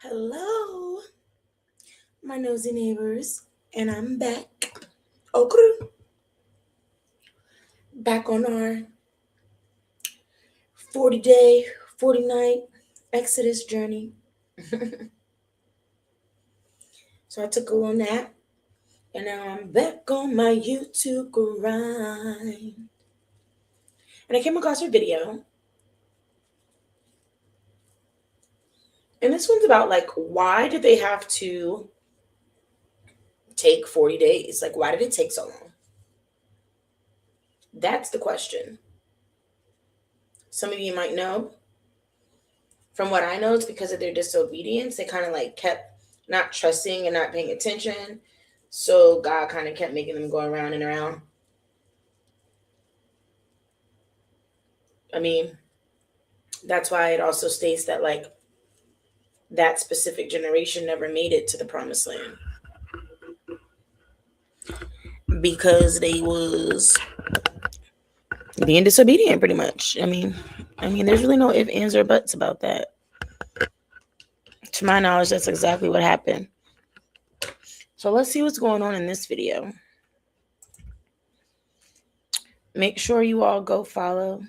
Hello, my nosy neighbors, and I'm back. Okay, back on our 40-day, 40-night Exodus journey. So I took a little nap, and now I'm back on my YouTube grind. And I came across a video, and this one's about why did they have to take 40 days? Like, why did it take so long? That's the question. Some of you might know. From what I know, it's because of their disobedience. They kind of kept not trusting and not paying attention. So God kind of kept making them go around and around. I mean, that's why it also states that that specific generation never made it to the promised land. Because they was being disobedient pretty much. I mean, there's really no ifs, ands, or buts about that. To my knowledge, that's exactly what happened. So let's see what's going on in this video. Make sure you all go follow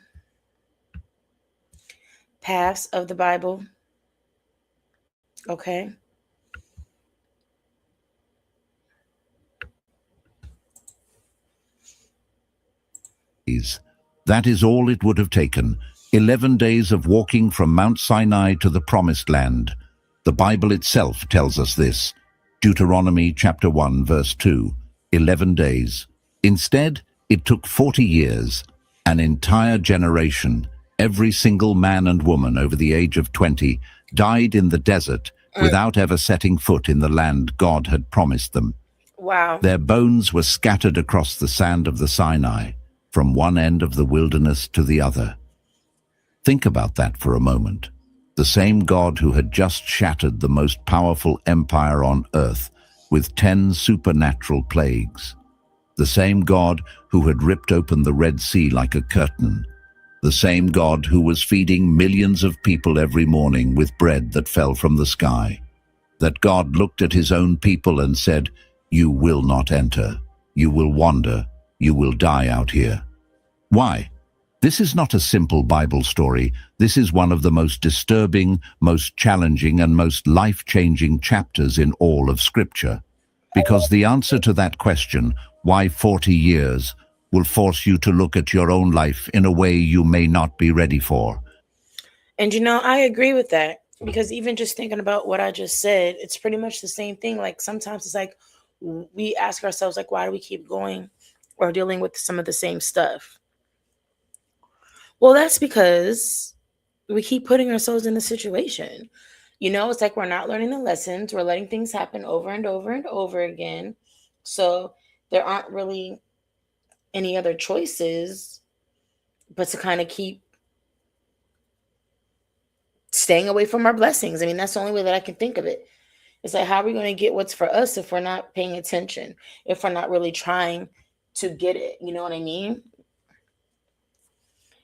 Paths of the Bible. Okay. That is all it would have taken. 11 days of walking from Mount Sinai to the Promised Land. The Bible itself tells us this. Deuteronomy chapter 1 verse 2. 11 days. Instead, it took 40 years. An entire generation, every single man and woman over the age of 20, died in the desert without ever setting foot in the land God had promised them. Wow. Their bones were scattered across the sand of the Sinai, from one end of the wilderness to the other. Think about that for a moment. The same God who had just shattered the most powerful empire on earth with 10 supernatural plagues. The same God who had ripped open the Red Sea like a curtain. The same God who was feeding millions of people every morning with bread that fell from the sky. That God looked at his own people and said, "You will not enter. You will wander. You will die out here." Why? This is not a simple Bible story. This is one of the most disturbing, most challenging, and most life-changing chapters in all of Scripture. Because the answer to that question, why 40 years, will force you to look at your own life in a way you may not be ready for. And I agree with that. Because even just thinking about what I just said, it's pretty much the same thing. Like sometimes it's like we ask ourselves, why do we keep going or dealing with some of the same stuff? Well, that's because we keep putting ourselves in the situation. It's like we're not learning the lessons. We're letting things happen over and over and over again. So there aren't really any other choices but to kind of keep staying away from our blessings. That's the only way that I can think of it. It's like, how are we going to get what's for us if we're not paying attention, if we're not really trying to get it? You know what I mean?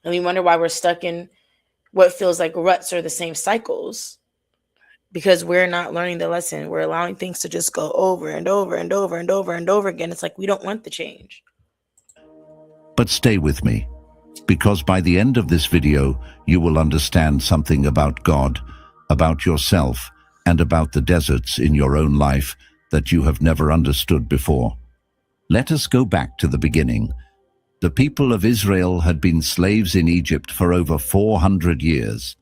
And we wonder why we're stuck in what feels like ruts or the same cycles, because we're not learning the lesson. We're allowing things to just go over and over and over and over and over again. It's like we don't want the change. But stay with me, because by the end of this video, you will understand something about God, about yourself, and about the deserts in your own life that you have never understood before. Let us go back to the beginning. The people of Israel had been slaves in Egypt for over 400 years.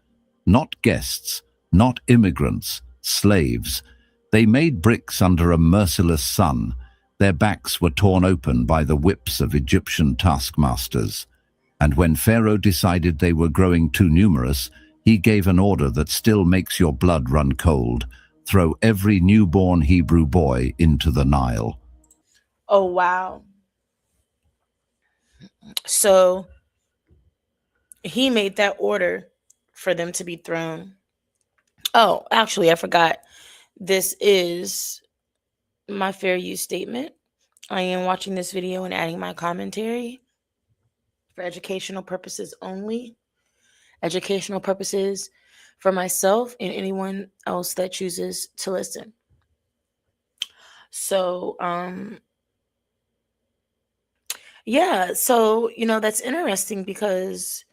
Not guests, not immigrants, slaves. They made bricks under a merciless sun. Their backs were torn open by the whips of Egyptian taskmasters. And when Pharaoh decided they were growing too numerous, he gave an order that still makes your blood run cold. Throw every newborn Hebrew boy into the Nile. Oh, wow. So he made that order for them to be thrown. Oh, actually, I forgot. This is my fair use statement. I am watching this video and adding my commentary for educational purposes only. Educational purposes for myself and anyone else that chooses to listen. So, yeah, so, that's interesting because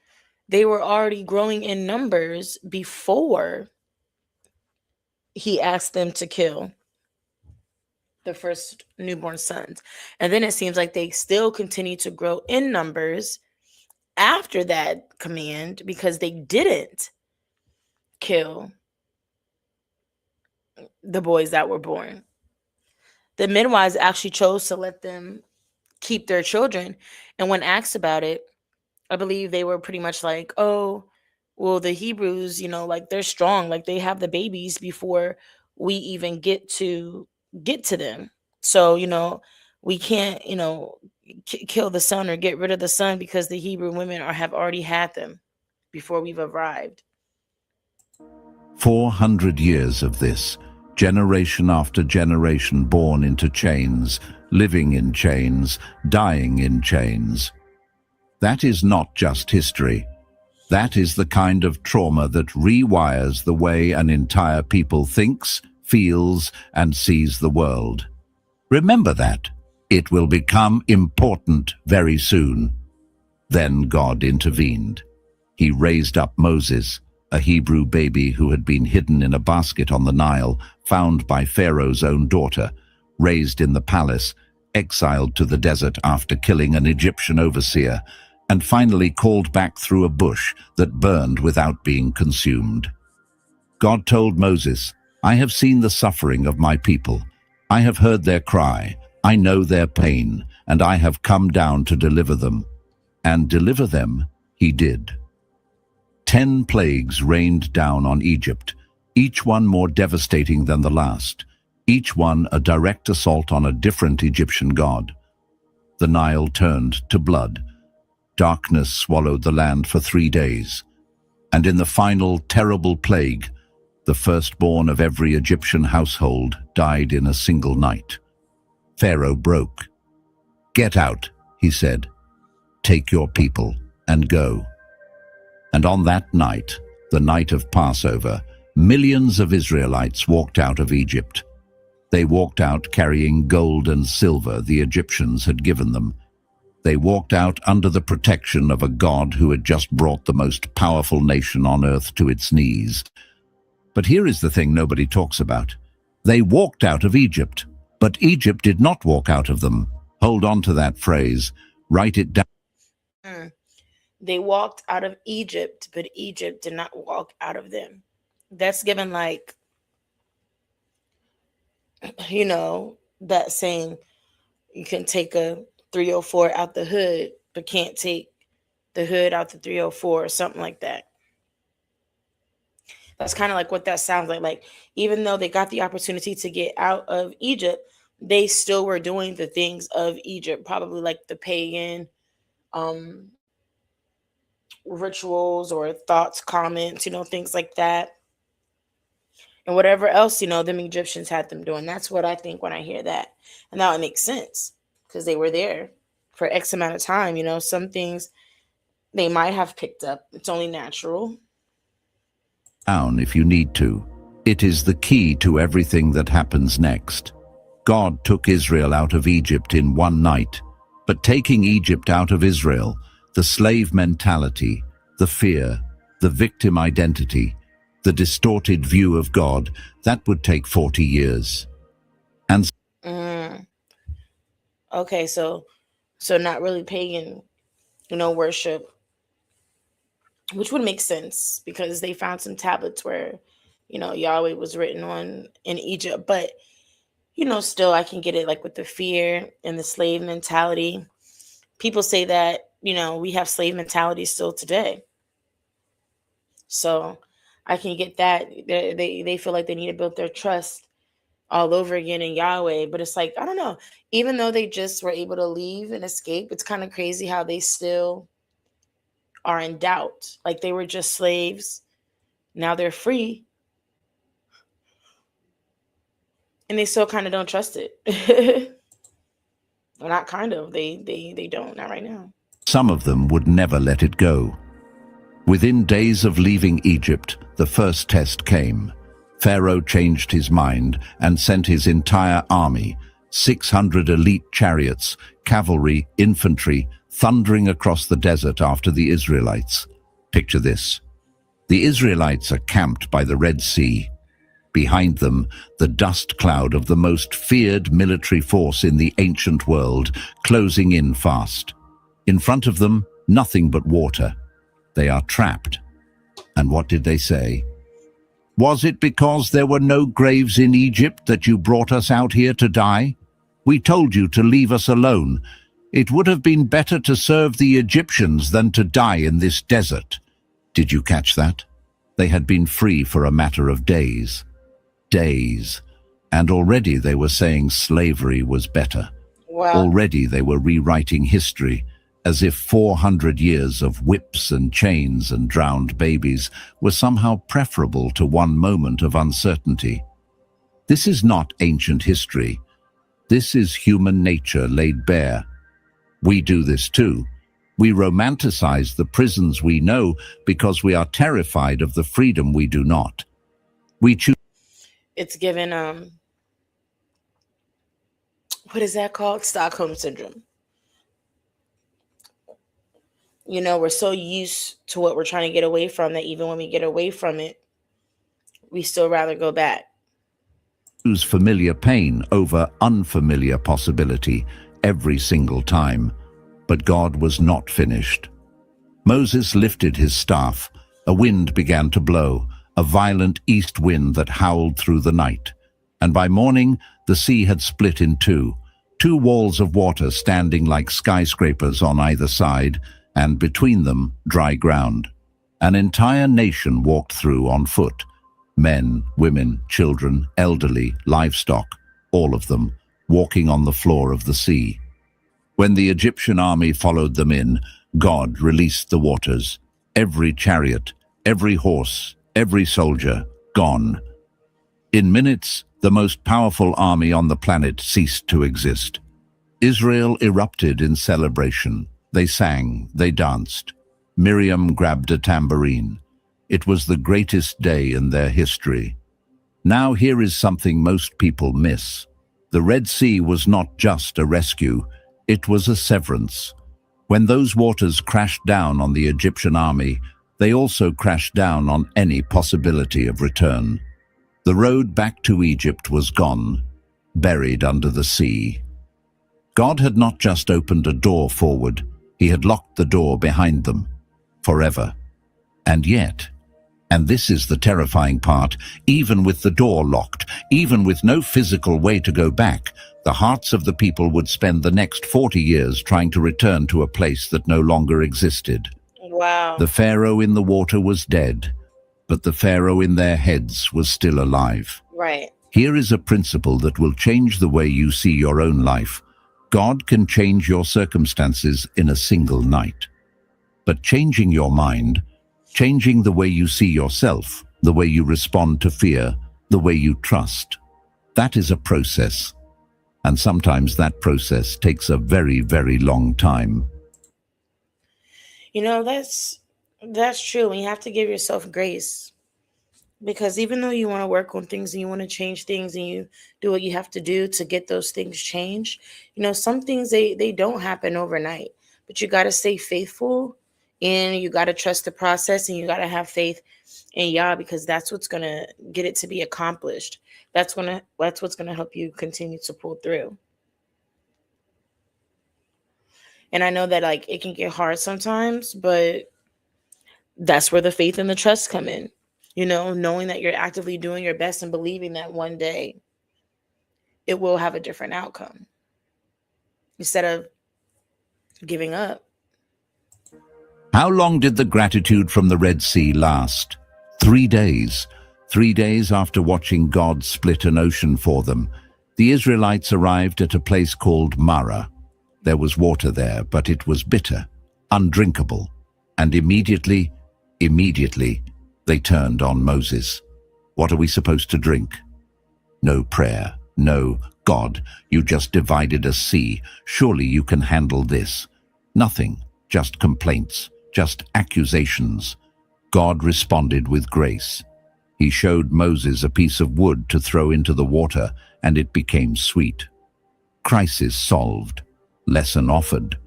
they were already growing in numbers before he asked them to kill the first newborn sons. And then it seems like they still continue to grow in numbers after that command because they didn't kill the boys that were born. The midwives actually chose to let them keep their children. And when asked about it, I believe they were pretty much like, oh, well, the Hebrews, like they're strong, like they have the babies before we even get to them. So, we can't, kill the son or get rid of the son because the Hebrew women have already had them before we've arrived. 400 years of this, generation after generation born into chains, living in chains, dying in chains. That is not just history. That is the kind of trauma that rewires the way an entire people thinks, feels, and sees the world. Remember that. It will become important very soon. Then God intervened. He raised up Moses, a Hebrew baby who had been hidden in a basket on the Nile, found by Pharaoh's own daughter, raised in the palace, exiled to the desert after killing an Egyptian overseer, and finally called back through a bush that burned without being consumed. God told Moses, "I have seen the suffering of my people. I have heard their cry. I know their pain, and I have come down to deliver them." And deliver them he did. 10 plagues rained down on Egypt, each one more devastating than the last, each one a direct assault on a different Egyptian god. The Nile turned to blood. Darkness swallowed the land for 3 days. And in the final terrible plague, the firstborn of every Egyptian household died in a single night. Pharaoh broke. "Get out," he said. "Take your people and go." And on that night, the night of Passover, millions of Israelites walked out of Egypt. They walked out carrying gold and silver the Egyptians had given them. They walked out under the protection of a God who had just brought the most powerful nation on earth to its knees. But here is the thing nobody talks about. They walked out of Egypt, but Egypt did not walk out of them. Hold on to that phrase. Write it down. They walked out of Egypt, but Egypt did not walk out of them. That's given like, that saying, you can take a 304 out the hood, but can't take the hood out the 304 or something like that. That's kind of like what that sounds like. Like, even though they got the opportunity to get out of Egypt, they still were doing the things of Egypt, probably like the pagan rituals or thoughts, comments, things like that. And whatever else, them Egyptians had them doing. That's what I think when I hear that. And now it makes sense because they were there for X amount of time. Some things they might have picked up. It's only natural. Down if you need to. It is the key to everything that happens next. God took Israel out of Egypt in one night, but taking Egypt out of Israel, the slave mentality, the fear, the victim identity, the distorted view of God, that would take 40 years. And okay, so not really pagan, worship, which would make sense because they found some tablets where, Yahweh was written on in Egypt. But, still I can get it like with the fear and the slave mentality. People say that, we have slave mentality still today. So I can get that. They feel like they need to build their trust all over again in Yahweh. But it's like, I don't know. Even though they just were able to leave and escape, it's kind of crazy how they still are in doubt. Like they were just slaves. Now they're free. And they still kind of don't trust it. Well, not kind of. They don't. Not right now. some of them would never let it go. Within days of leaving Egypt, the first test came. Pharaoh changed his mind and sent his entire army, 600 elite chariots, cavalry, infantry, thundering across the desert after the Israelites. Picture this. The Israelites are camped by the Red Sea. Behind them, the dust cloud of the most feared military force in the ancient world, closing in fast. In front of them, nothing but water. They are trapped. And what did they say? Was it because there were no graves in Egypt that you brought us out here to die? We told you to leave us alone. It would have been better to serve the Egyptians than to die in this desert. Did you catch that? They had been free for a matter of days. Days. And already they were saying slavery was better. Wow. Already they were rewriting history, as if 400 years of whips and chains and drowned babies were somehow preferable to one moment of uncertainty. This is not ancient history. This is human nature laid bare. We do this too. We romanticize the prisons we know because we are terrified of the freedom we do not. We choose. It's given, what is that called? Stockholm Syndrome. You know, we're so used to what we're trying to get away from that even when we get away from it, we still rather go back. Choose familiar pain over unfamiliar possibility every single time. But God was not finished. Moses lifted his staff. A wind began to blow, a violent east wind that howled through the night. And by morning, the sea had split in two walls of water standing like skyscrapers on either side, and between them, dry ground. An entire nation walked through on foot. Men, women, children, elderly, livestock, all of them, walking on the floor of the sea. When the Egyptian army followed them in, God released the waters. Every chariot, every horse, every soldier, gone. In minutes, the most powerful army on the planet ceased to exist. Israel erupted in celebration. They sang, they danced. Miriam grabbed a tambourine. It was the greatest day in their history. Now here is something most people miss. The Red Sea was not just a rescue, it was a severance. When those waters crashed down on the Egyptian army, they also crashed down on any possibility of return. The road back to Egypt was gone, buried under the sea. God had not just opened a door forward, he had locked the door behind them, forever. And yet, and this is the terrifying part, even with the door locked, even with no physical way to go back, the hearts of the people would spend the next 40 years trying to return to a place that no longer existed. Wow. The Pharaoh in the water was dead, but the Pharaoh in their heads was still alive. Right. Here is a principle that will change the way you see your own life. God can change your circumstances in a single night. But changing your mind, changing the way you see yourself, the way you respond to fear, the way you trust, that is a process. And sometimes that process takes a very, very long time. You know, that's true. And you have to give yourself grace. Because even though you want to work on things and you want to change things and you do what you have to do to get those things changed, you know, some things they don't happen overnight. But you got to stay faithful and you got to trust the process and you got to have faith in Yah, because that's what's going to get it to be accomplished. That's what's going to help you continue to pull through. And I know that like it can get hard sometimes, but that's where the faith and the trust come in. You know, knowing that you're actively doing your best and believing that one day it will have a different outcome instead of giving up. How long did the gratitude from the Red Sea last? 3 days. 3 days after watching God split an ocean for them, the Israelites arrived at a place called Marah. There was water there, but it was bitter, undrinkable, and immediately, they turned on Moses. What are we supposed to drink? No prayer. No, God, you just divided a sea. Surely you can handle this. Nothing, just complaints, just accusations. God responded with grace. He showed Moses a piece of wood to throw into the water, and it became sweet. Crisis solved. Lesson offered.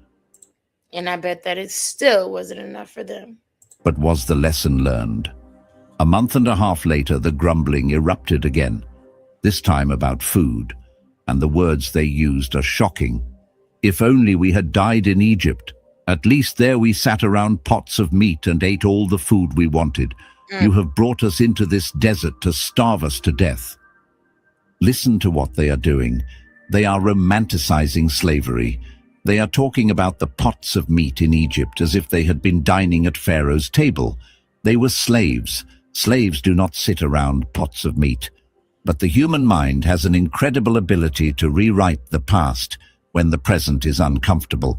And I bet that it still wasn't enough for them. But was the lesson learned? A month and a half later, the grumbling erupted again, this time about food, and the words they used are shocking. If only we had died in Egypt. At least there we sat around pots of meat and ate all the food we wanted. You have brought us into this desert to starve us to death. Listen to what they are doing. They are romanticizing slavery. They are talking about the pots of meat in Egypt as if they had been dining at Pharaoh's table. They were slaves. Slaves do not sit around pots of meat. But the human mind has an incredible ability to rewrite the past when the present is uncomfortable.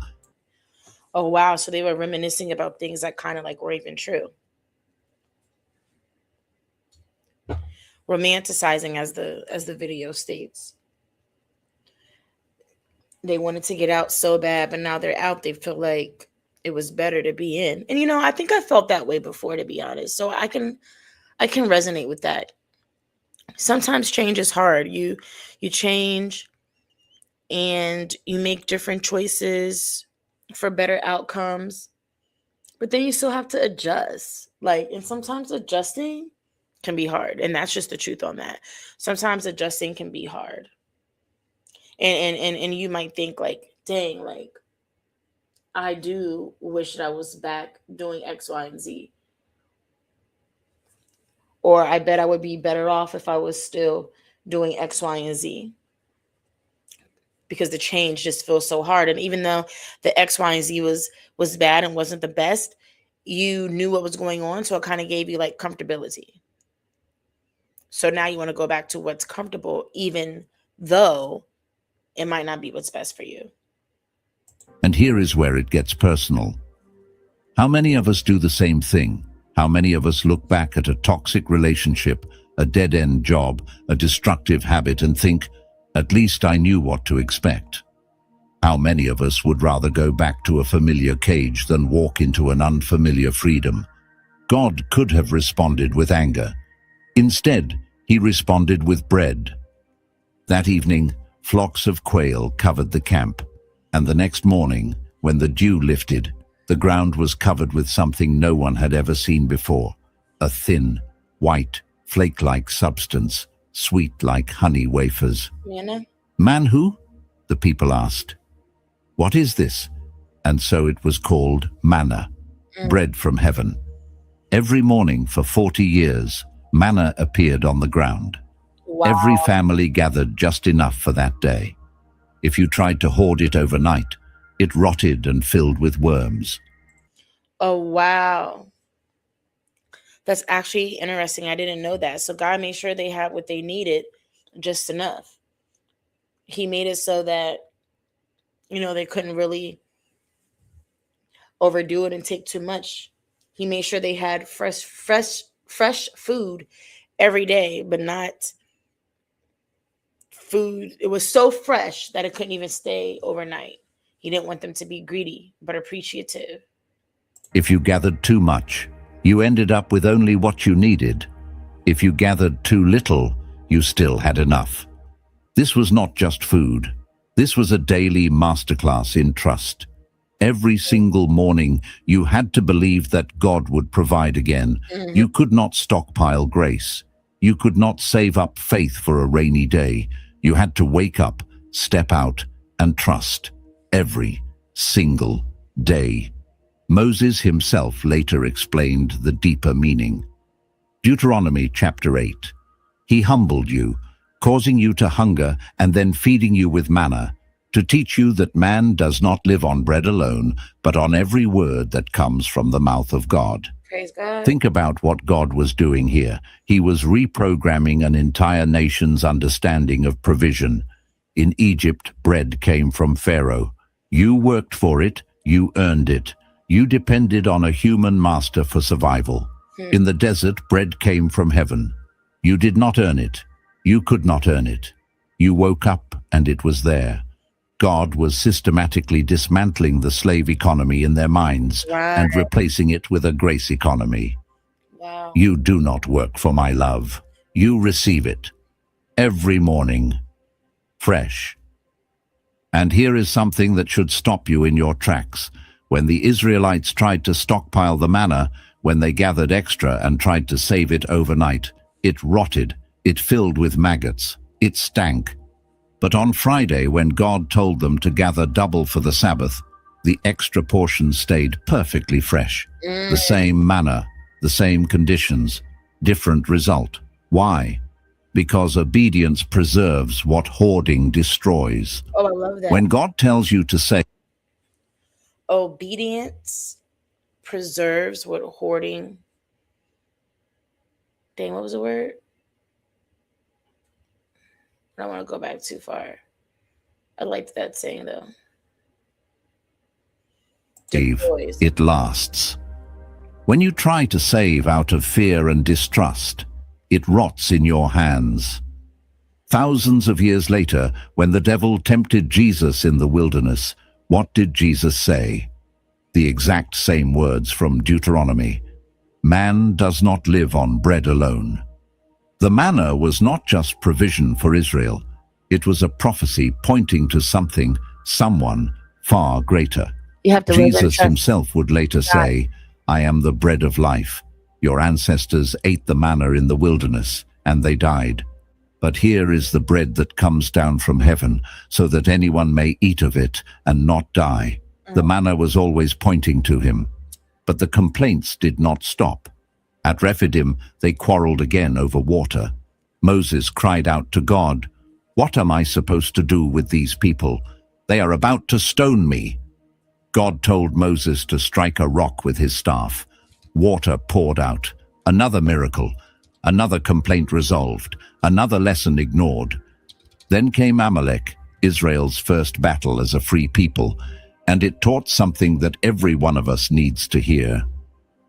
Oh, wow. So they were reminiscing about things that kind of like were even true. Romanticizing, as the video states. They wanted to get out so bad, but now they're out. They feel like it was better to be in. And, I think I felt that way before, to be honest. So I can resonate with that. Sometimes change is hard. You change and you make different choices for better outcomes, but then you still have to adjust. And sometimes adjusting can be hard. And that's just the truth on that. Sometimes adjusting can be hard. And you might think dang, I do wish that I was back doing X, Y, and Z. Or I bet I would be better off if I was still doing X, Y, and Z. Because the change just feels so hard. And even though the X, Y, and Z was bad and wasn't the best, you knew what was going on. So it kind of gave you comfortability. So now you want to go back to what's comfortable, even though it might not be what's best for you. And here is where it gets personal. How many of us do the same thing? How many of us look back at a toxic relationship, a dead-end job, a destructive habit, and think, at least I knew what to expect? How many of us would rather go back to a familiar cage than walk into an unfamiliar freedom? God could have responded with anger. Instead, he responded with bread. That evening, flocks of quail covered the camp, and the next morning, when the dew lifted, the ground was covered with something no one had ever seen before, a thin, white, flake-like substance, sweet like honey wafers. Manna? Man who? The people asked. What is this? And so it was called manna, bread from heaven. Every morning for 40 years, manna appeared on the ground. Wow. Every family gathered just enough for that day. If you tried to hoard it overnight, it rotted and filled with worms. Oh, wow. That's actually interesting. I didn't know that. So God made sure they had what they needed, just enough. He made it so that, they couldn't really overdo it and take too much. He made sure they had fresh food every day, but not food. It was so fresh that it couldn't even stay overnight. He didn't want them to be greedy, but appreciative. If you gathered too much, you ended up with only what you needed. If you gathered too little, you still had enough. This was not just food. This was a daily masterclass in trust. Every single morning, you had to believe that God would provide again. You could not stockpile grace. You could not save up faith for a rainy day. You had to wake up, step out, and trust every single day. Moses himself later explained the deeper meaning. Deuteronomy chapter 8. He humbled you, causing you to hunger and then feeding you with manna, to teach you that man does not live on bread alone, but on every word that comes from the mouth of God. Praise God. Think about what God was doing here. He was reprogramming an entire nation's understanding of provision. In Egypt, bread came from Pharaoh. You worked for it, you earned it. You depended on a human master for survival. In the desert, bread came from heaven. You did not earn it. You could not earn it. You woke up and it was there. God was systematically dismantling the slave economy in their minds and replacing it with a grace economy. Wow. You do not work for my love. You receive it every morning, fresh. And here is something that should stop you in your tracks. When the Israelites tried to stockpile the manna, when they gathered extra and tried to save it overnight, it rotted, it filled with maggots, it stank. But on Friday, when God told them to gather double for the Sabbath, the extra portion stayed perfectly fresh. Mm. The same manna, the same conditions, different result. Why? Because obedience preserves what hoarding destroys. Oh, I love that. When God tells you to say, Obedience preserves what hoarding. Dang, what was the word? I don't want to go back too far. I liked that saying though. Destroys. it lasts. When you try to save out of fear and distrust, it rots in your hands. Thousands of years later, when the devil tempted Jesus in the wilderness, what did Jesus say? The exact same words from Deuteronomy. Man does not live on bread alone. The manna was not just provision for Israel. It was a prophecy pointing to something, someone far greater. You have to live in Jesus trust. himself would later say, I am the bread of life. Your ancestors ate the manna in the wilderness, and they died. But here is the bread that comes down from heaven, so that anyone may eat of it and not die. The manna was always pointing to him. But the complaints did not stop. At Rephidim, they quarreled again over water. Moses cried out to God, What am I supposed to do with these people? They are about to stone me. God told Moses to strike a rock with his staff. Water poured out. Another miracle. Another complaint resolved. Another lesson ignored. Then came Amalek, Israel's first battle as a free people, and it taught something that every one of us needs to hear.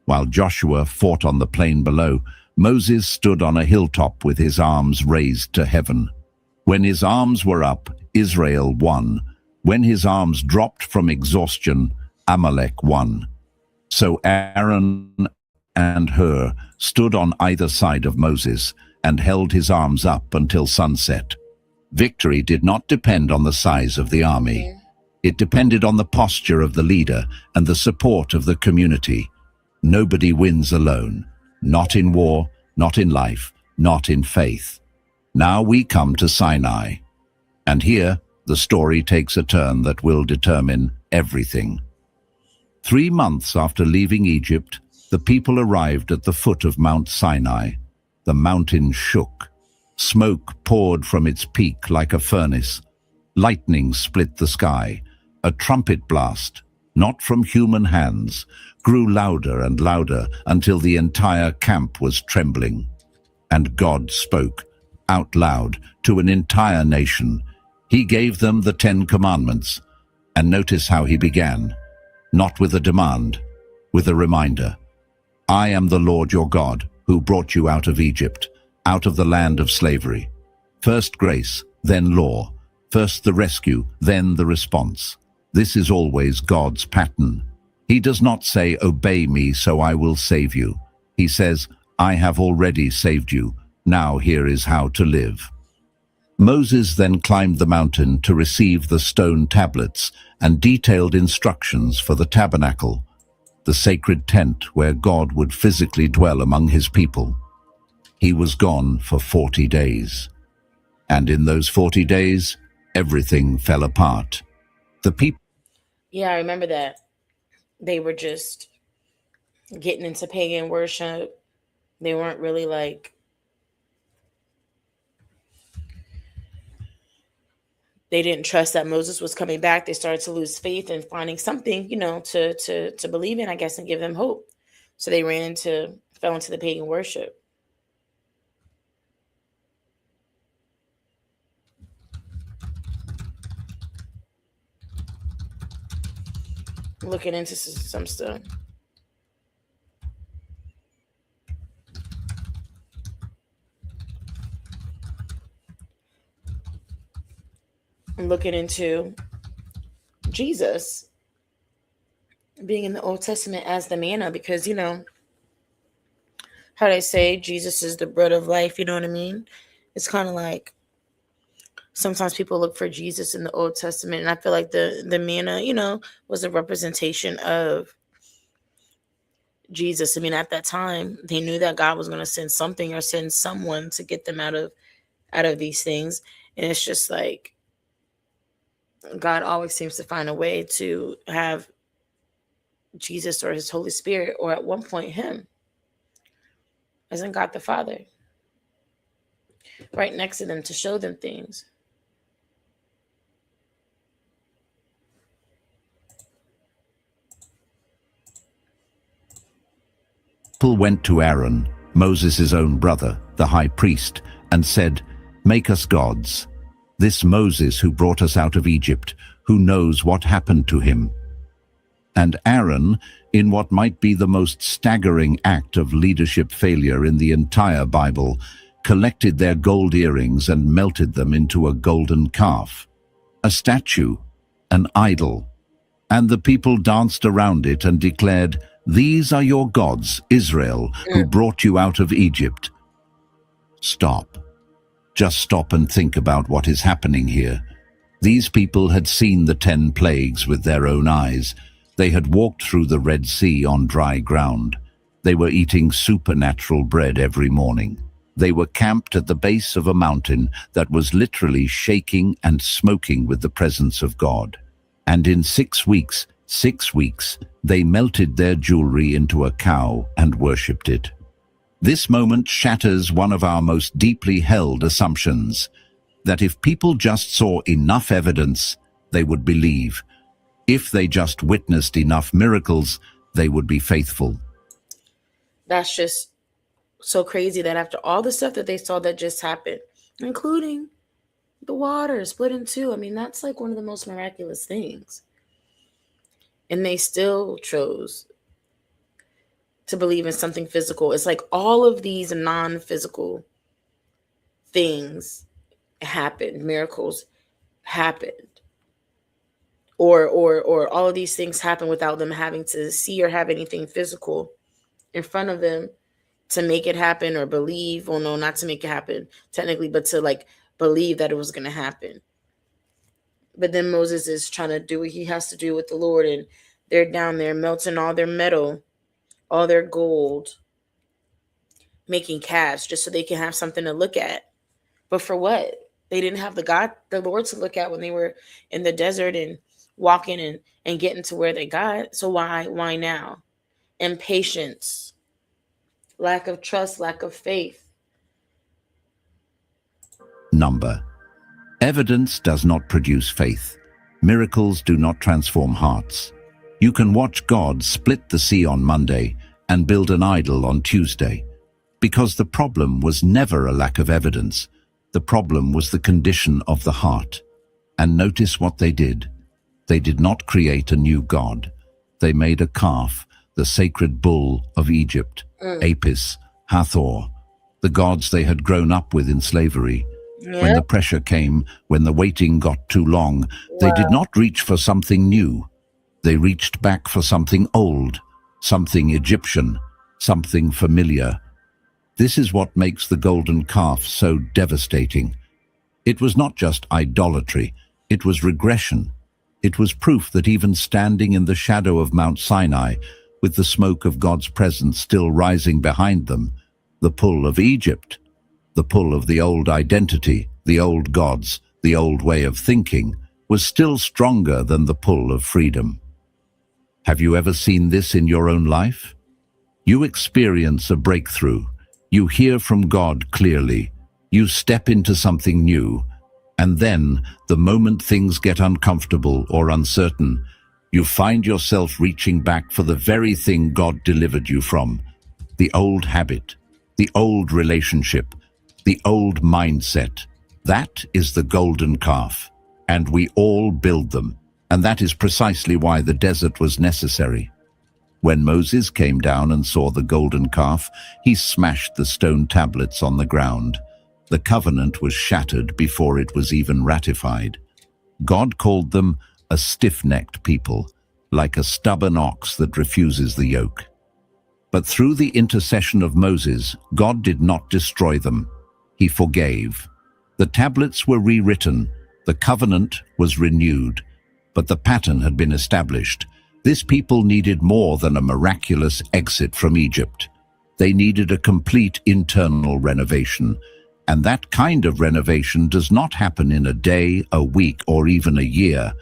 While Joshua fought on the plain below, Moses stood on a hilltop with his arms raised to heaven. When his arms were up, Israel won. When his arms dropped from exhaustion, Amalek won. So Aaron and Hur stood on either side of Moses and held his arms up until sunset. Victory did not depend on the size of the army. It depended on the posture of the leader and the support of the community. Nobody wins alone, not in war, not in life, not in faith. Now we come to Sinai, and here the story takes a turn that will determine everything. 3 months after leaving Egypt, the people arrived at the foot of Mount Sinai. The mountain shook. Smoke poured from its peak like a furnace. Lightning split the sky. A trumpet blast, not from human hands, grew louder and louder until the entire camp was trembling. And God spoke, out loud, to an entire nation. He gave them the 10 Commandments. And notice how he began. Not with a demand, with a reminder. I am the Lord your God, who brought you out of Egypt, out of the land of slavery. First grace, then law. First the rescue, then the response. This is always God's pattern. He does not say, obey me so I will save you. He says, I have already saved you. Now here is how to live. Moses then climbed the mountain to receive the stone tablets and detailed instructions for the tabernacle, the sacred tent where God would physically dwell among his people. He was gone for 40 days. And in those 40 days, everything fell apart. The people. Yeah, I remember that. They were just getting into pagan worship. They weren't really like, they didn't trust that Moses was coming back. They started to lose faith and finding something, to believe in, I guess, and give them hope. So they fell into the pagan worship. Looking into some stuff. I'm looking into Jesus being in the Old Testament as the manna, because how they say Jesus is the bread of life, you know what I mean? It's kind of like sometimes people look for Jesus in the Old Testament, and I feel like the manna, was a representation of Jesus. I mean, at that time, they knew that God was going to send something or send someone to get them out of these things. And it's just like God always seems to find a way to have Jesus or his Holy Spirit, or at one point him, as in God the Father, right next to them to show them things. People went to Aaron, Moses' own brother, the high priest, and said, "Make us gods. This Moses who brought us out of Egypt, who knows what happened to him?" And Aaron, in what might be the most staggering act of leadership failure in the entire Bible, collected their gold earrings and melted them into a golden calf, a statue, an idol. And the people danced around it and declared, "These are your gods, Israel, who brought you out of Egypt." Stop. Just stop and think about what is happening here. These people had seen the 10 plagues with their own eyes. They had walked through the Red Sea on dry ground. They were eating supernatural bread every morning. They were camped at the base of a mountain that was literally shaking and smoking with the presence of God. And in 6 weeks, they melted their jewelry into a cow and worshipped it. This moment shatters one of our most deeply held assumptions, that if people just saw enough evidence, they would believe. If they just witnessed enough miracles, they would be faithful. That's just so crazy that after all the stuff that they saw that just happened, including the water split in two, I mean, that's like one of the most miraculous things. And they still chose to believe in something physical. It's like all of these non-physical things happened, miracles happened. Or all of these things happen without them having to see or have anything physical in front of them to make it happen or believe. Well, no, not to make it happen technically, but to like believe that it was going to happen. But then Moses is trying to do what he has to do with the Lord, and they're down there melting all their metal, all their gold, making calves just so they can have something to look at. But for what? They didn't have the Lord to look at when they were in the desert and walking and getting to where they got. So why now? Impatience, lack of trust, lack of faith. Number. Evidence does not produce faith. Miracles do not transform hearts. You can watch God split the sea on Monday and build an idol on Tuesday, because the problem was never a lack of evidence. The problem was the condition of the heart. And notice what they did. They did not create a new god. They made a calf, the sacred bull of Egypt, Apis, Hathor, the gods they had grown up with in slavery. Yep. When the pressure came, when the waiting got too long, they did not reach for something new. They reached back for something old, something Egyptian, something familiar. This is what makes the golden calf so devastating. It was not just idolatry, it was regression. It was proof that even standing in the shadow of Mount Sinai, with the smoke of God's presence still rising behind them, the pull of Egypt, the pull of the old identity, the old gods, the old way of thinking, was still stronger than the pull of freedom. Have you ever seen this in your own life? You experience a breakthrough. You hear from God clearly. You step into something new. And then, the moment things get uncomfortable or uncertain, you find yourself reaching back for the very thing God delivered you from. The old habit, the old relationship, the old mindset. That is the golden calf. And we all build them. And that is precisely why the desert was necessary. When Moses came down and saw the golden calf, he smashed the stone tablets on the ground. The covenant was shattered before it was even ratified. God called them a stiff-necked people, like a stubborn ox that refuses the yoke. But through the intercession of Moses, God did not destroy them. He forgave. The tablets were rewritten, the covenant was renewed, but the pattern had been established. This people needed more than a miraculous exit from Egypt. They needed a complete internal renovation, and that kind of renovation does not happen in a day, a week, or even a year.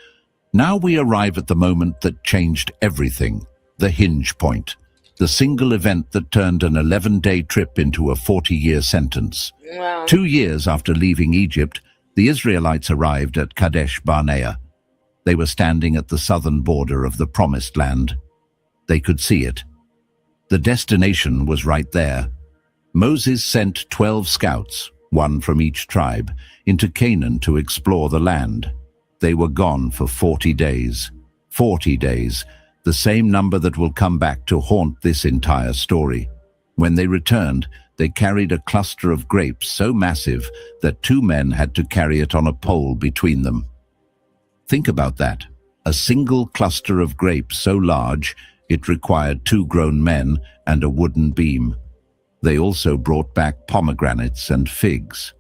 Now we arrive at the moment that changed everything, the hinge point, the single event that turned an 11-day trip into a 40-year sentence. Wow. 2 years after leaving Egypt, the Israelites arrived at Kadesh Barnea. They were standing at the southern border of the Promised Land. They could see it. The destination was right there. Moses sent 12 scouts, one from each tribe, into Canaan to explore the land. They were gone for 40 days. 40 days, the same number that will come back to haunt this entire story. When they returned, they carried a cluster of grapes so massive that 2 men had to carry it on a pole between them. Think about that. A single cluster of grapes so large, it required 2 grown men and a wooden beam. They also brought back pomegranates and figs.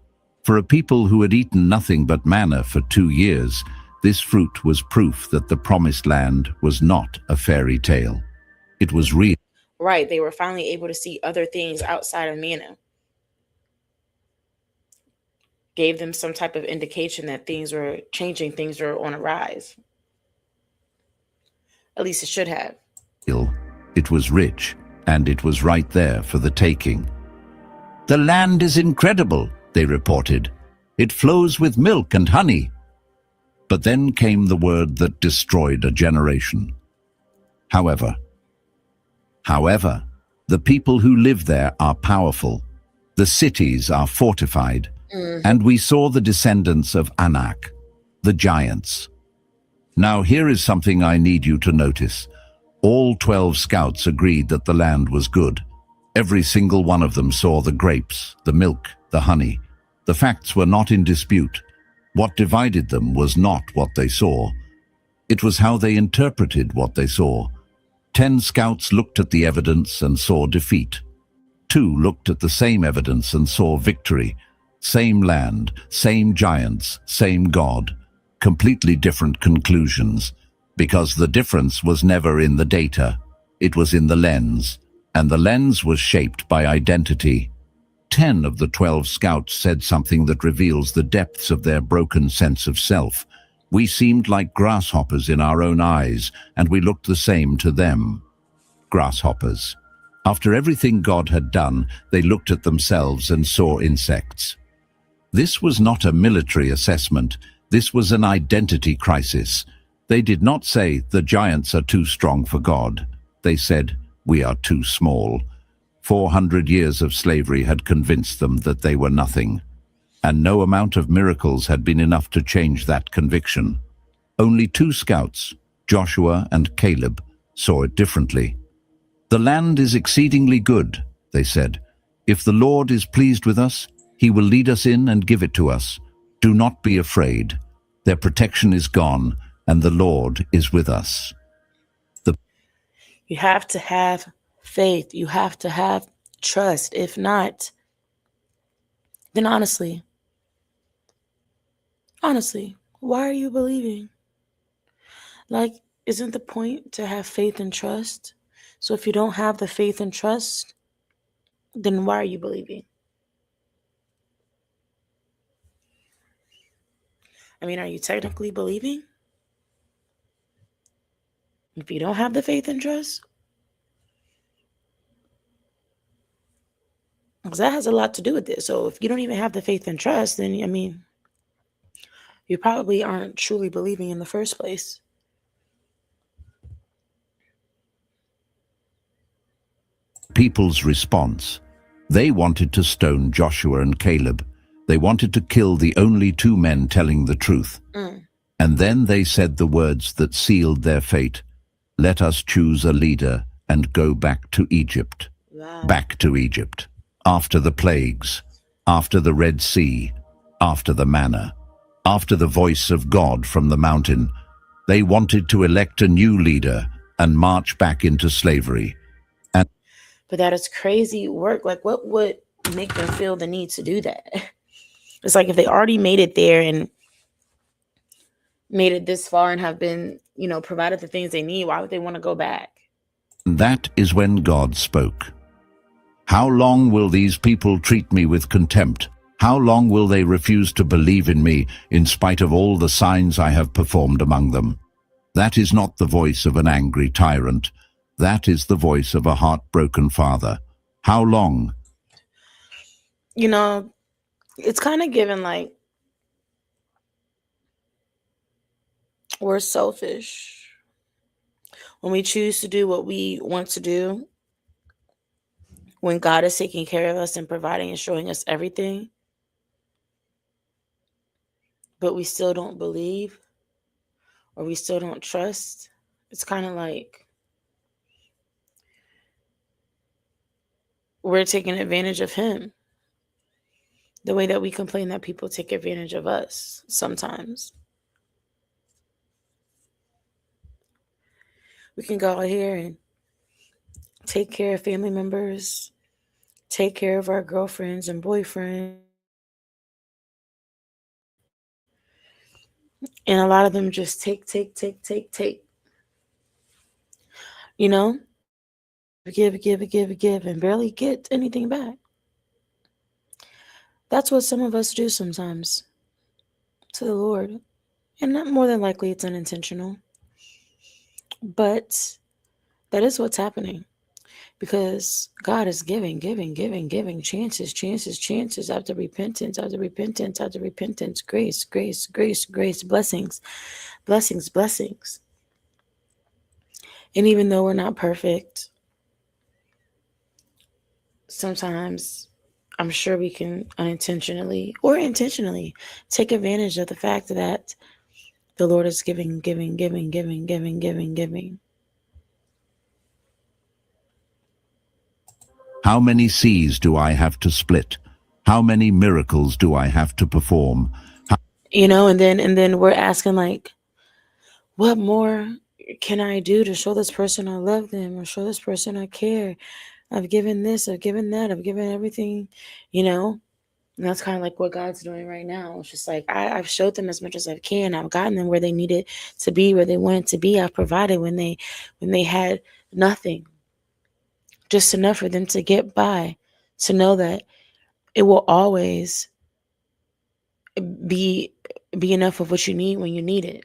For a people who had eaten nothing but manna for 2 years, this fruit was proof that the Promised Land was not a fairy tale. It was real. Right. They were finally able to see other things outside of manna. Gave them some type of indication that things were changing, things were on a rise. At least it should have. It was rich, and it was right there for the taking. "The land is incredible," they reported. "It flows with milk and honey." But then came the word that destroyed a generation. However, the people who live there are powerful. The cities are fortified. And we saw the descendants of Anak, the giants. Now here is something I need you to notice. All 12 scouts agreed that the land was good. Every single one of them saw the grapes, the milk, the honey. The facts were not in dispute. What divided them was not what they saw. It was how they interpreted what they saw. 10 scouts looked at the evidence and saw defeat. 2 looked at the same evidence and saw victory. Same land, same giants, same God. Completely different conclusions, because the difference was never in the data. It was in the lens, and the lens was shaped by identity. 10 of the 12 scouts said something that reveals the depths of their broken sense of self. We seemed like grasshoppers in our own eyes, and we looked the same to them. Grasshoppers. After everything God had done, they looked at themselves and saw insects. This was not a military assessment. This was an identity crisis. They did not say, "The giants are too strong for God." They said, "We are too small." 400 years of slavery had convinced them that they were nothing. And no amount of miracles had been enough to change that conviction. Only 2 scouts, Joshua and Caleb, saw it differently. "The land is exceedingly good," they said. "If the Lord is pleased with us, He will lead us in and give it to us. Do not be afraid. Their protection is gone, and the Lord is with us." You have to have faith. You have to have trust. If not, then honestly, why are you believing? Like, isn't the point to have faith and trust? So if you don't have the faith and trust, then why are you believing? I mean, are you technically believing? If you don't have the faith and trust? Because that has a lot to do with this. So if you don't even have the faith and trust, then, I mean, you probably aren't truly believing in the first place. People's response. They wanted to stone Joshua and Caleb. They wanted to kill the only 2 men telling the truth. And then they said the words that sealed their fate. "Let us choose a leader and go back to Egypt." Wow. Back to Egypt. After the plagues, after the Red Sea, after the manna, after the voice of God from the mountain, they wanted to elect a new leader and march back into slavery. But that is crazy work. Like, what would make them feel the need to do that? It's like if they already made it there and made it this far and have been, provided the things they need, why would they want to go back? That is when God spoke. How long will these people treat me with contempt? How long will they refuse to believe in me in spite of all the signs I have performed among them? That is not the voice of an angry tyrant. That is the voice of a heartbroken father. How long? It's kind of given like we're selfish when we choose to do what we want to do, when God is taking care of us and providing and showing us everything, but we still don't believe or we still don't trust. It's kind of like we're taking advantage of him, the way that we complain that people take advantage of us sometimes. We can go out here and take care of family members, take care of our girlfriends and boyfriends. And a lot of them just take. Give, and barely get anything back. That's what some of us do sometimes to the Lord. And not more than likely it's unintentional. But that is what's happening. Because God is giving chances after repentance, grace, blessings. And even though we're not perfect, sometimes I'm sure we can unintentionally or intentionally take advantage of the fact that the Lord is giving. How many seas do I have to split? How many miracles do I have to perform? And then we're asking like, what more can I do to show this person I love them or show this person I care? I've given this, I've given that, I've given everything, And that's kind of like what God's doing right now. It's just like I've showed them as much as I can. I've gotten them where they needed to be, where they wanted to be. I've provided when they had nothing, just enough for them to get by, to know that it will always be enough of what you need when you need it.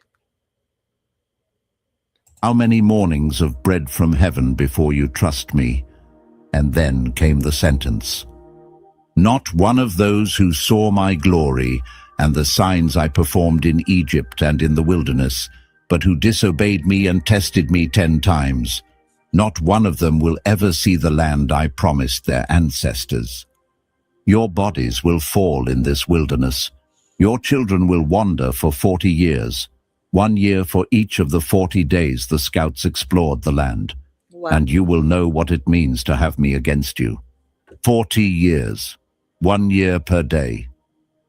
How many mornings of bread from heaven before you trust me? And then came the sentence. Not one of those who saw my glory and the signs I performed in Egypt and in the wilderness, but who disobeyed me and tested me 10 times. Not one of them will ever see the land I promised their ancestors. Your bodies will fall in this wilderness. Your children will wander for 40 years, 1 year for each of the 40 days the scouts explored the land. Wow. And you will know what it means to have me against you. 40 years, 1 year per day.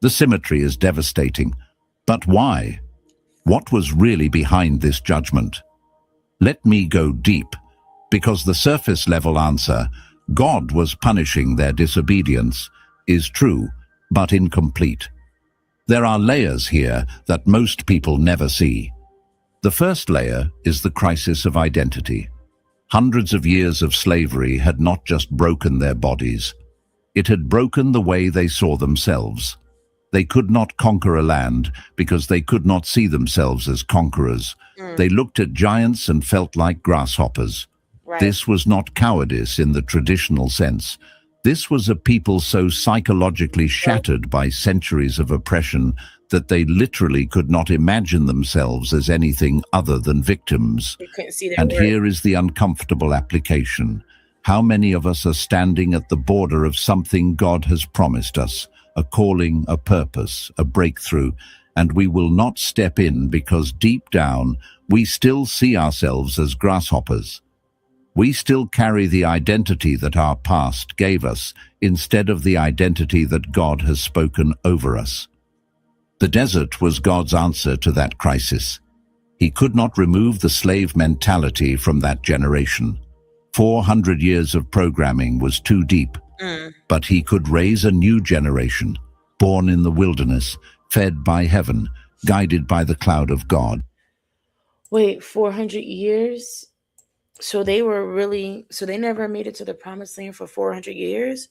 The symmetry is devastating. But why? What was really behind this judgment? Let me go deep. Because the surface level answer, God was punishing their disobedience, is true, but incomplete. There are layers here that most people never see. The first layer is the crisis of identity. Hundreds of years of slavery had not just broken their bodies. It had broken the way they saw themselves. They could not conquer a land because they could not see themselves as conquerors. They looked at giants and felt like grasshoppers. Right. This was not cowardice in the traditional sense. This was a people so psychologically shattered by centuries of oppression that they literally could not imagine themselves as anything other than victims. They couldn't see their And worth. here is the uncomfortable application. How many of us are standing at the border of something God has promised us, a calling, a purpose, a breakthrough, and we will not step in because deep down we still see ourselves as grasshoppers. We still carry the identity that our past gave us instead of the identity that God has spoken over us. The desert was God's answer to that crisis. He could not remove the slave mentality from that generation. 400 years of programming was too deep, but he could raise a new generation, born in the wilderness, fed by heaven, guided by the cloud of God. Wait, 400 years? So they never made it to the promised land for 400 years?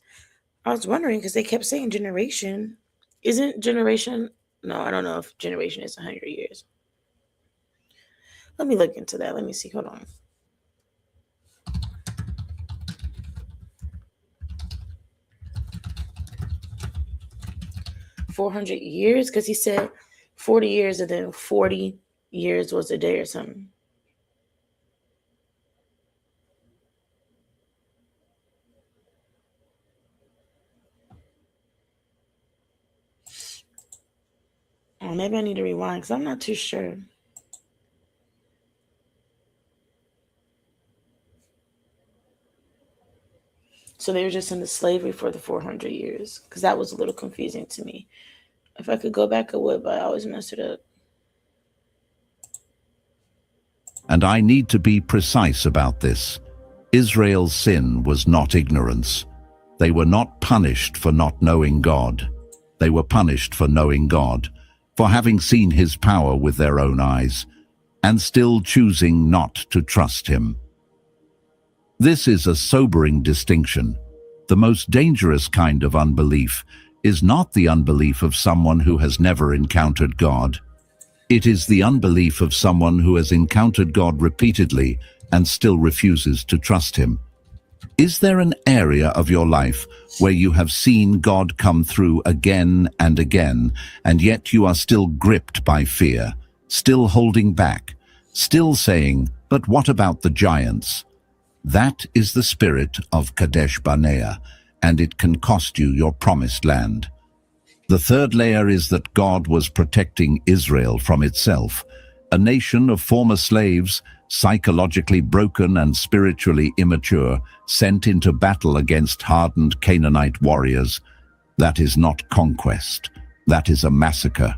I was wondering because they kept saying generation. Isn't generation? No, I don't know if generation is 100 years. Let me look into that. Let me see. Hold on. $400 because he said 40 years and then 40 years was a day or something. Oh, maybe I need to rewind because I'm not too sure. So they were just in the slavery for the 400 years because that was a little confusing to me. If I could go back, I would, but I always mess it up. And I need to be precise about this. Israel's sin was not ignorance. They were not punished for not knowing God. They were punished for knowing God, for having seen his power with their own eyes, and still choosing not to trust him. This is a sobering distinction. The most dangerous kind of unbelief is not the unbelief of someone who has never encountered God. It is the unbelief of someone who has encountered God repeatedly and still refuses to trust him. Is there an area of your life where you have seen God come through again and again, and yet you are still gripped by fear, still holding back, still saying, "But what about the giants?" That is the spirit of Kadesh Barnea, and it can cost you your promised land. The third layer is that God was protecting Israel from itself, a nation of former slaves, psychologically broken and spiritually immature, sent into battle against hardened Canaanite warriors. That is not conquest. That is a massacre.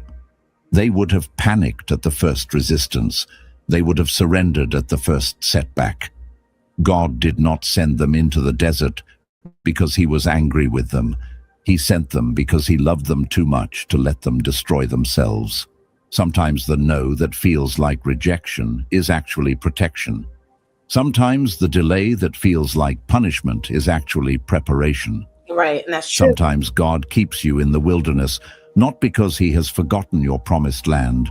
They would have panicked at the first resistance. They would have surrendered at the first setback. God did not send them into the desert because he was angry with them. He sent them because he loved them too much to let them destroy themselves. Sometimes the no that feels like rejection is actually protection. Sometimes the delay that feels like punishment is actually preparation. Right, and that's true. Sometimes God keeps you in the wilderness, not because he has forgotten your promised land,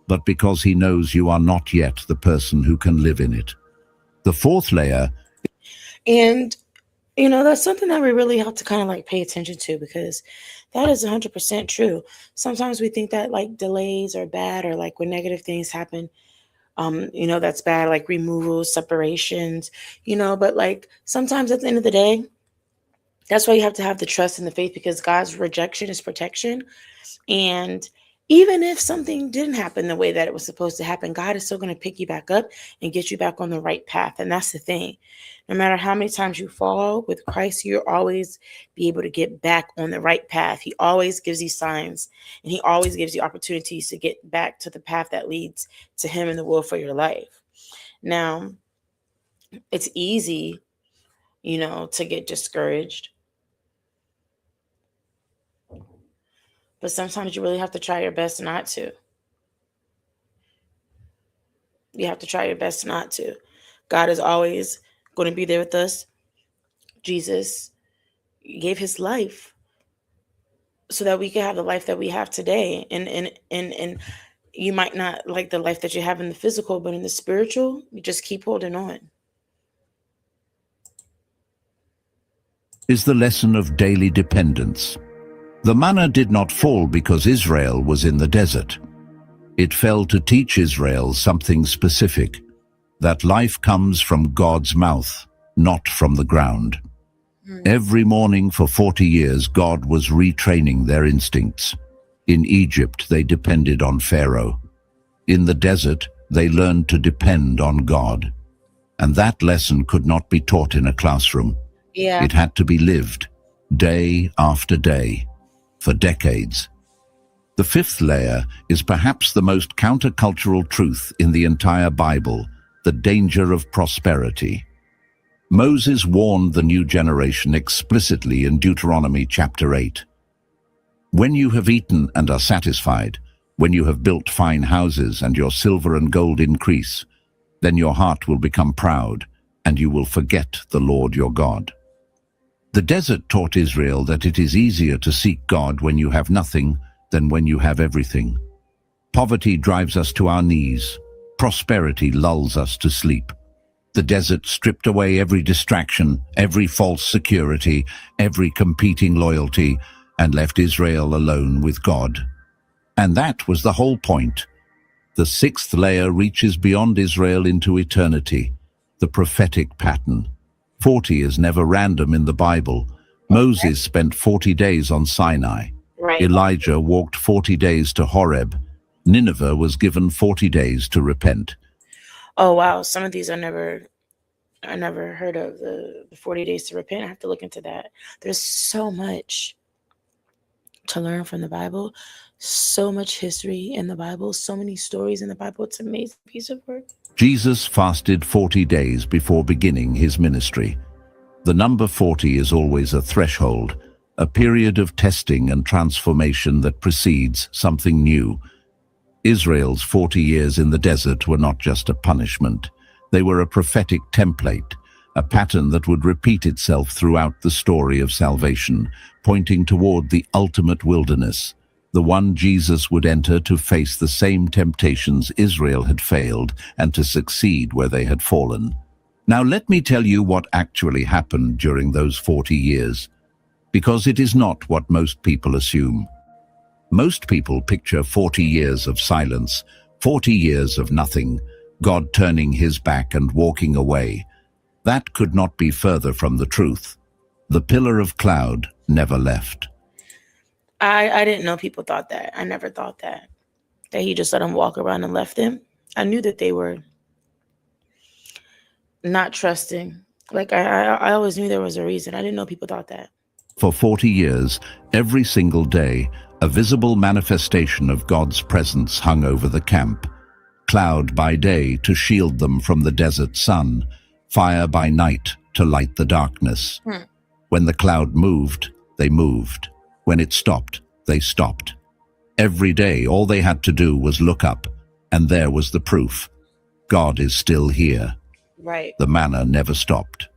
but because he knows you are not yet the person who can live in it. The fourth layer. And, that's something that we really have to kind of like pay attention to because that is 100% true. Sometimes we think that like delays are bad or like when negative things happen, that's bad, like removals, separations, but like sometimes at the end of the day, that's why you have to have the trust and the faith because God's rejection is protection. And even if something didn't happen the way that it was supposed to happen, God is still going to pick you back up and get you back on the right path. And that's the thing. No matter how many times you fall with Christ, you'll always be able to get back on the right path. He always gives you signs and he always gives you opportunities to get back to the path that leads to him and the will for your life. Now, it's easy, to get discouraged. But sometimes you really have to try your best not to. You have to try your best not to. God is always going to be there with us. Jesus gave his life so that we can have the life that we have today. And you might not like the life that you have in the physical, but in the spiritual, you just keep holding on. Is the lesson of daily dependence. The manna did not fall because Israel was in the desert. It fell to teach Israel something specific, that life comes from God's mouth, not from the ground. Every morning for 40 years, God was retraining their instincts. In Egypt, they depended on Pharaoh. In the desert, they learned to depend on God. And that lesson could not be taught in a classroom. Yeah. It had to be lived, day after day, for decades. The fifth layer is perhaps the most countercultural truth in the entire Bible, the danger of prosperity. Moses warned the new generation explicitly in Deuteronomy chapter 8. When you have eaten and are satisfied, when you have built fine houses and your silver and gold increase, then your heart will become proud, and you will forget the Lord your God. The desert taught Israel that it is easier to seek God when you have nothing than when you have everything. Poverty drives us to our knees. Prosperity lulls us to sleep. The desert stripped away every distraction, every false security, every competing loyalty, and left Israel alone with God. And that was the whole point. The sixth layer reaches beyond Israel into eternity, the prophetic pattern. 40 is never random in the Bible. Moses spent 40 days on Sinai. Right. Elijah walked 40 days to Horeb. Nineveh was given 40 days to repent. Oh wow, some of these I never heard of, the 40 days to repent. I have to look into that. There's so much to learn from the Bible, so much history in the Bible, so many stories in the Bible. It's an amazing piece of work. Jesus fasted 40 days before beginning his ministry. The number 40 is always a threshold, a period of testing and transformation that precedes something new. Israel's 40 years in the desert were not just a punishment. They were a prophetic template, a pattern that would repeat itself throughout the story of salvation, pointing toward the ultimate wilderness, the one Jesus would enter to face the same temptations Israel had failed and to succeed where they had fallen. Now let me tell you what actually happened during those 40 years, because it is not what most people assume. Most people picture 40 years of silence, 40 years of nothing, God turning his back and walking away. That could not be further from the truth. The pillar of cloud never left. I didn't know people thought that. I never thought that he just let them walk around and left them. I knew that they were not trusting. Like I always knew there was a reason. I didn't know people thought that. For 40 years, every single day, a visible manifestation of God's presence hung over the camp. Cloud by day to shield them from the desert sun, fire by night to light the darkness. When the cloud moved, they moved. When it stopped, they stopped. Every day, all they had to do was look up, and there was the proof. God is still here. Right. The manna never stopped.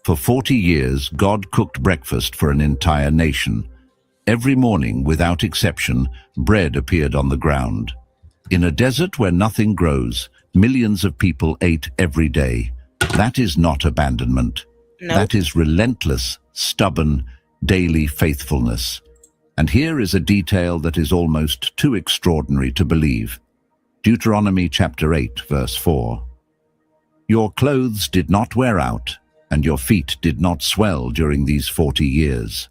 For 40 years, God cooked breakfast for an entire nation. Every morning, without exception, bread appeared on the ground. In a desert where nothing grows, millions of people ate every day. That is not abandonment. Nope. That is relentless, stubborn, daily faithfulness. And here is a detail that is almost too extraordinary to believe. Deuteronomy chapter 8, verse 4. Your clothes did not wear out, and your feet did not swell during these 40 years.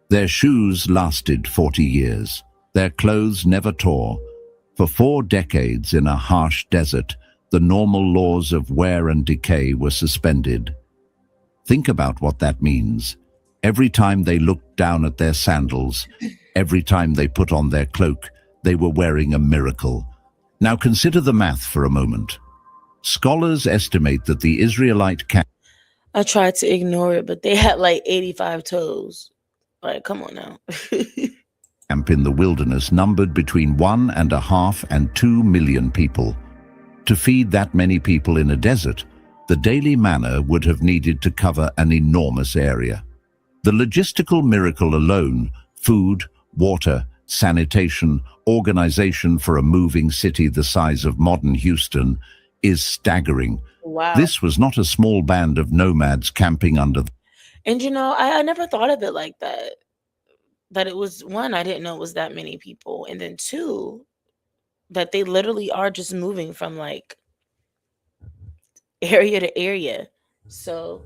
Their shoes lasted 40 years. Their clothes never tore. For 4 decades in a harsh desert, the normal laws of wear and decay were suspended. Think about what that means. Every time they looked down at their sandals, every time they put on their cloak, they were wearing a miracle. Now consider the math for a moment. Scholars estimate that the Israelite camp I tried to ignore it, but they had like 85 toes. Like, come on now. in the wilderness numbered between 1.5 and 2 million people. To feed that many people in a desert, the daily manna would have needed to cover an enormous area. The logistical miracle alone, food, water, sanitation, organization for a moving city the size of modern Houston, is staggering. Wow. This was not a small band of nomads camping under. And you know, I never thought of it like that. That it was, one, I didn't know it was that many people. And then 2, that they literally are just moving from like area to area. So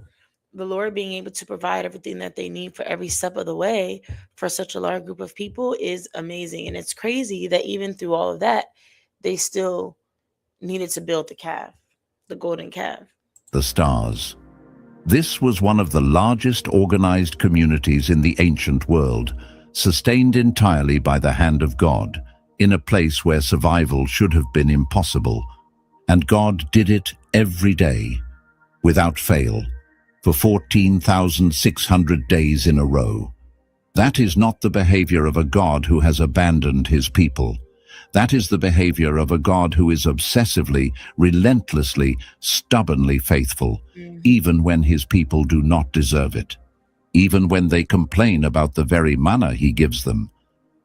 the Lord being able to provide everything that they need for every step of the way for such a large group of people is amazing. And it's crazy that even through all of that, they still needed to build the calf, the golden calf. The stars. This was one of the largest organized communities in the ancient world, sustained entirely by the hand of God, in a place where survival should have been impossible. And God did it every day, without fail. for 14,600 days in a row. That is not the behavior of a God who has abandoned his people. That is the behavior of a God who is obsessively, relentlessly, stubbornly faithful, even when his people do not deserve it, even when they complain about the very manna he gives them,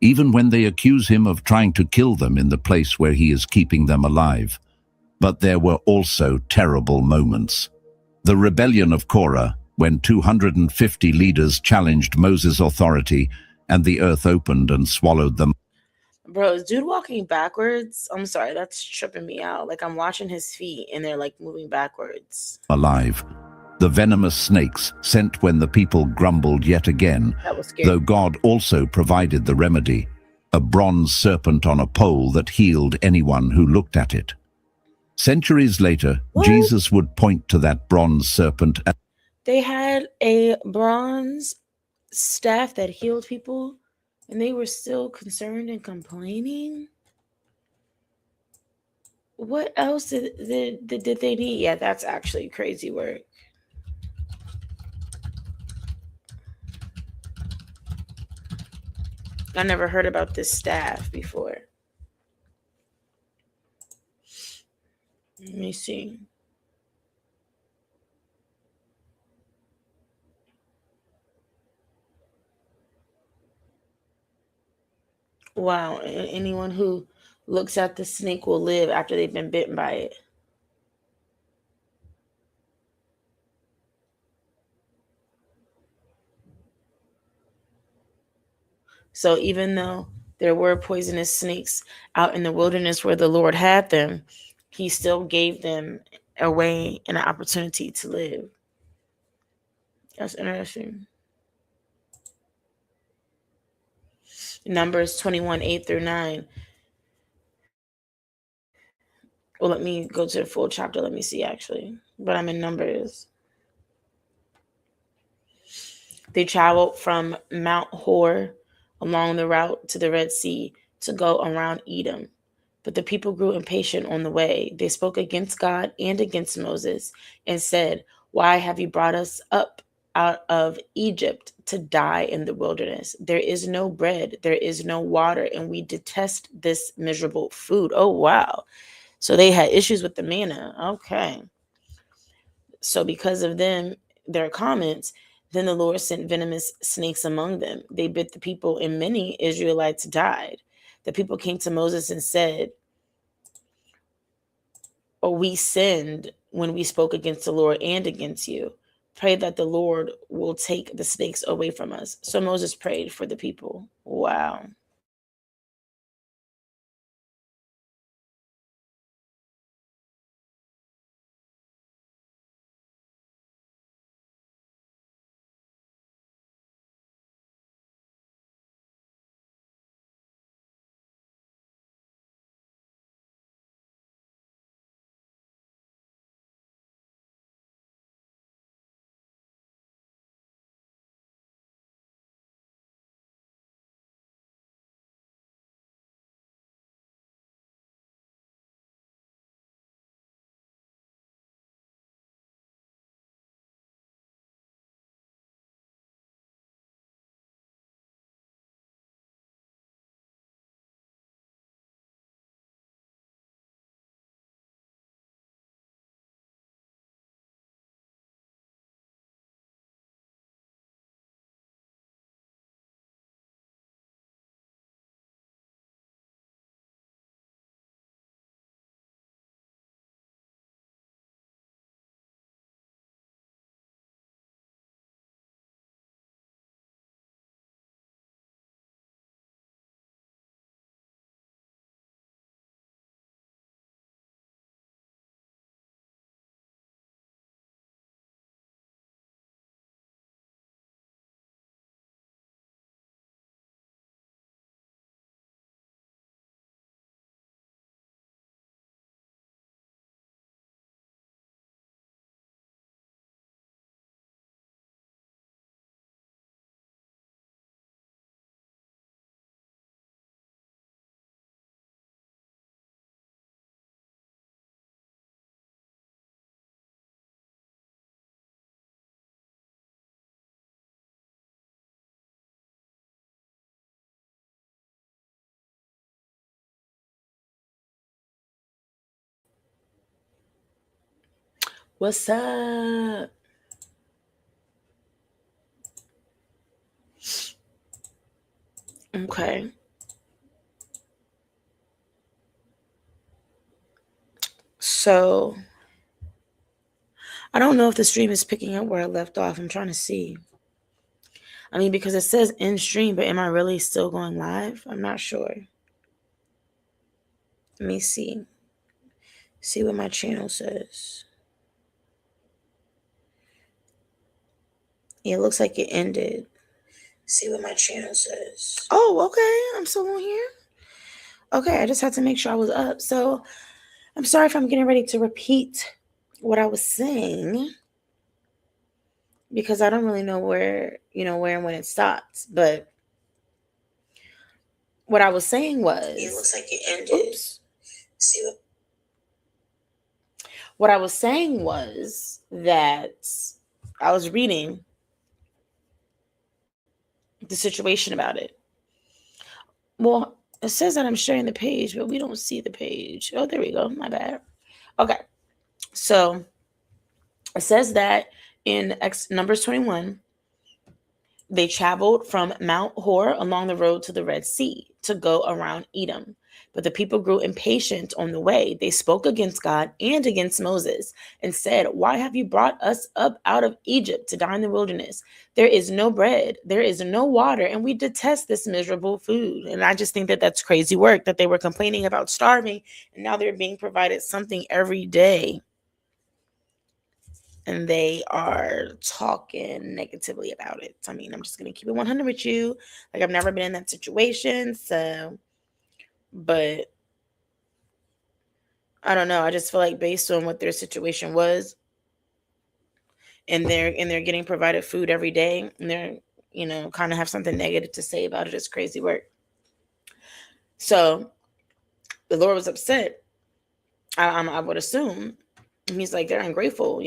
even when they accuse him of trying to kill them in the place where he is keeping them alive. But there were also terrible moments. The rebellion of Korah, when 250 leaders challenged Moses' authority and the earth opened and swallowed them Bro, is dude walking backwards? I'm sorry, that's tripping me out. Like I'm watching his feet and they're like moving backwards. alive. The venomous snakes sent when the people grumbled yet again, That was scary. though God also provided the remedy, a bronze serpent on a pole that healed anyone who looked at it. Centuries later, What? Jesus would point to that bronze serpent and They had a bronze staff that healed people and they were still concerned and complaining. What else did they need? Yeah, that's actually crazy work. I never heard about this staff before. Let me see. Wow, anyone who looks at the snake will live after they've been bitten by it. So even though there were poisonous snakes out in the wilderness where the Lord had them, he still gave them a way and an opportunity to live. That's interesting. Numbers 21, 8 through 9. Well, let me go to the full chapter. Let me see, actually. But I'm in Numbers. They traveled from Mount Hor along the route to the Red Sea to go around Edom. But the people grew impatient on the way. They spoke against God and against Moses and said, "Why have you brought us up out of Egypt to die in the wilderness? There is no bread, there is no water, and we detest this miserable food." Oh, wow. So they had issues with the manna. Okay. So because of them, their comments, then the Lord sent venomous snakes among them. They bit the people, and many Israelites died. The people came to Moses and said, "Oh, we sinned when we spoke against the Lord and against you. Pray that the Lord will take the snakes away from us." So Moses prayed for the people. Wow. What's up? Okay. So I don't know if the stream is picking up where I left off. I'm trying to see. I mean, because it says in stream, but am I really still going live? I'm not sure. Let me see. See what my channel says. Yeah, it looks like it ended. See what my channel says. Oh, okay. I'm still on here. Okay, I just had to make sure I was up. So I'm sorry if I'm getting ready to repeat what I was saying, because I don't really know where and when it stops. But what I was saying was, it looks like it ended. Oops. See what I was saying was that I was reading the situation about it. Well, it says that I'm sharing the page, but we don't see the page. Oh, there we go. My bad. Okay. So it says that in Numbers 21, they traveled from Mount Hor along the road to the Red Sea to go around Edom. But the people grew impatient on the way. They spoke against God and against Moses and said, "Why have you brought us up out of Egypt to die in the wilderness? There is no bread, there is no water, and we detest this miserable food." And I just think that that's crazy work, that they were complaining about starving, and now they're being provided something every day. And they are talking negatively about it. I mean, I'm just going to keep it 100 with you. Like, I've never been in that situation. So, but I don't know. I just feel like based on what their situation was, and they're getting provided food every day, and they're, kind of have something negative to say about it, it's crazy work. So the Lord was upset. I would assume. And he's like, they're ungrateful,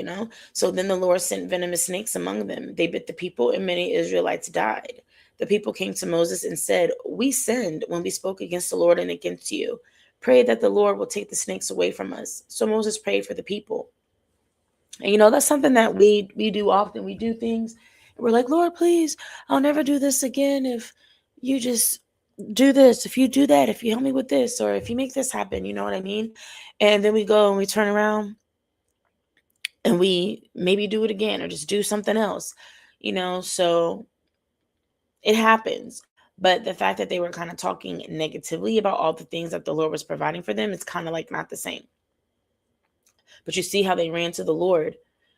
So then the Lord sent venomous snakes among them. They bit the people, and many Israelites died. The people came to Moses and said, "We sinned when we spoke against the Lord and against you. Pray that the Lord will take the snakes away from us." So Moses prayed for the people. And that's something that we do often. We do things, and we're like, "Lord, please, I'll never do this again if you just do this, if you do that, if you help me with this, or if you make this happen," you know what I mean? And then we go and we turn around and we maybe do it again or just do something else, so it happens. But the fact that they were kind of talking negatively about all the things that the Lord was providing for them, it's kind of like not the same. But you see how they ran to the Lord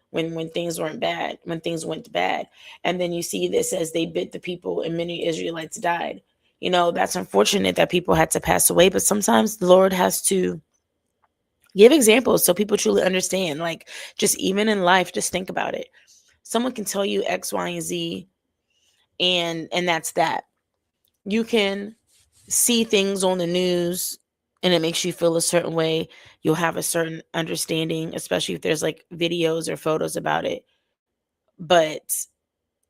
when things weren't bad, when things went bad. And then you see this as they bit the people and many Israelites died. That's unfortunate that people had to pass away, but sometimes the Lord has to give examples so people truly understand. Like, just even in life, just think about it. Someone can tell you X, Y, and Z, and that's that. You can see things on the news and it makes you feel a certain way. You'll have a certain understanding, especially if there's like videos or photos about it. But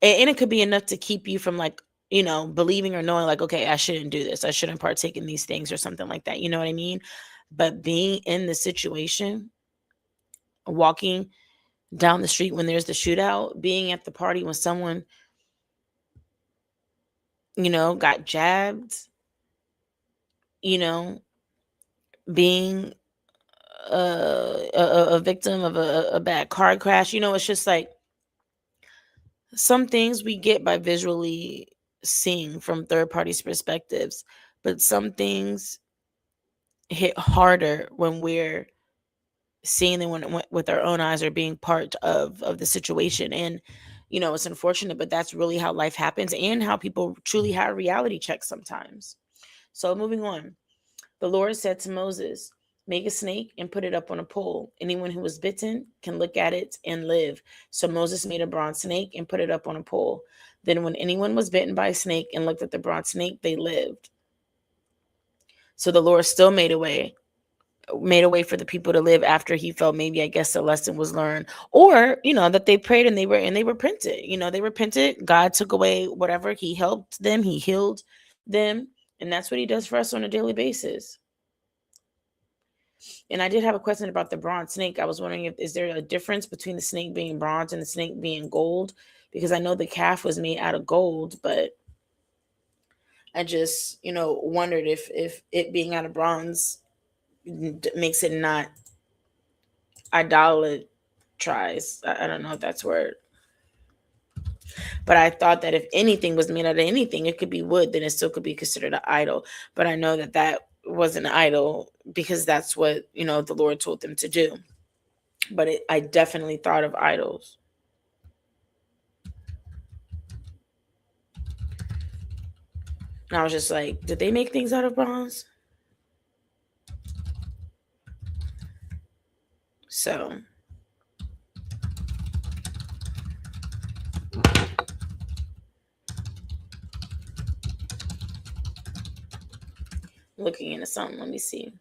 and it could be enough to keep you from like, believing or knowing like, okay, I shouldn't do this. I shouldn't partake in these things or something like that. You know what I mean? But being in the situation, walking down the street when there's the shootout, being at the party when someone, got jabbed, being a victim of a bad car crash, it's just like some things we get by visually seeing from third parties' perspectives, but some things hit harder when we're seeing them with our own eyes or being part of the situation. And it's unfortunate, but that's really how life happens and how people truly have reality checks sometimes. So moving on, the Lord said to Moses, "Make a snake and put it up on a pole. Anyone who was bitten can look at it and live." So Moses made a bronze snake and put it up on a pole. Then when anyone was bitten by a snake and looked at the bronze snake, they lived. So the Lord still made a way for the people to live after he felt maybe, I guess, the lesson was learned, or that they prayed and they repented. They repented. God took away whatever. He helped them. He healed them, and that's what he does for us on a daily basis. And I did have a question about the bronze snake. I was wondering if is there a difference between the snake being bronze and the snake being gold? Because I know the calf was made out of gold, but I just, wondered if it being out of bronze makes it not idolatrize. I don't know if that's word. But I thought that if anything was made out of anything, it could be wood, then it still could be considered an idol. But I know that that wasn't an idol because that's what, the Lord told them to do. But I definitely thought of idols. And I was just like, did they make things out of bronze? So looking into something, let me see.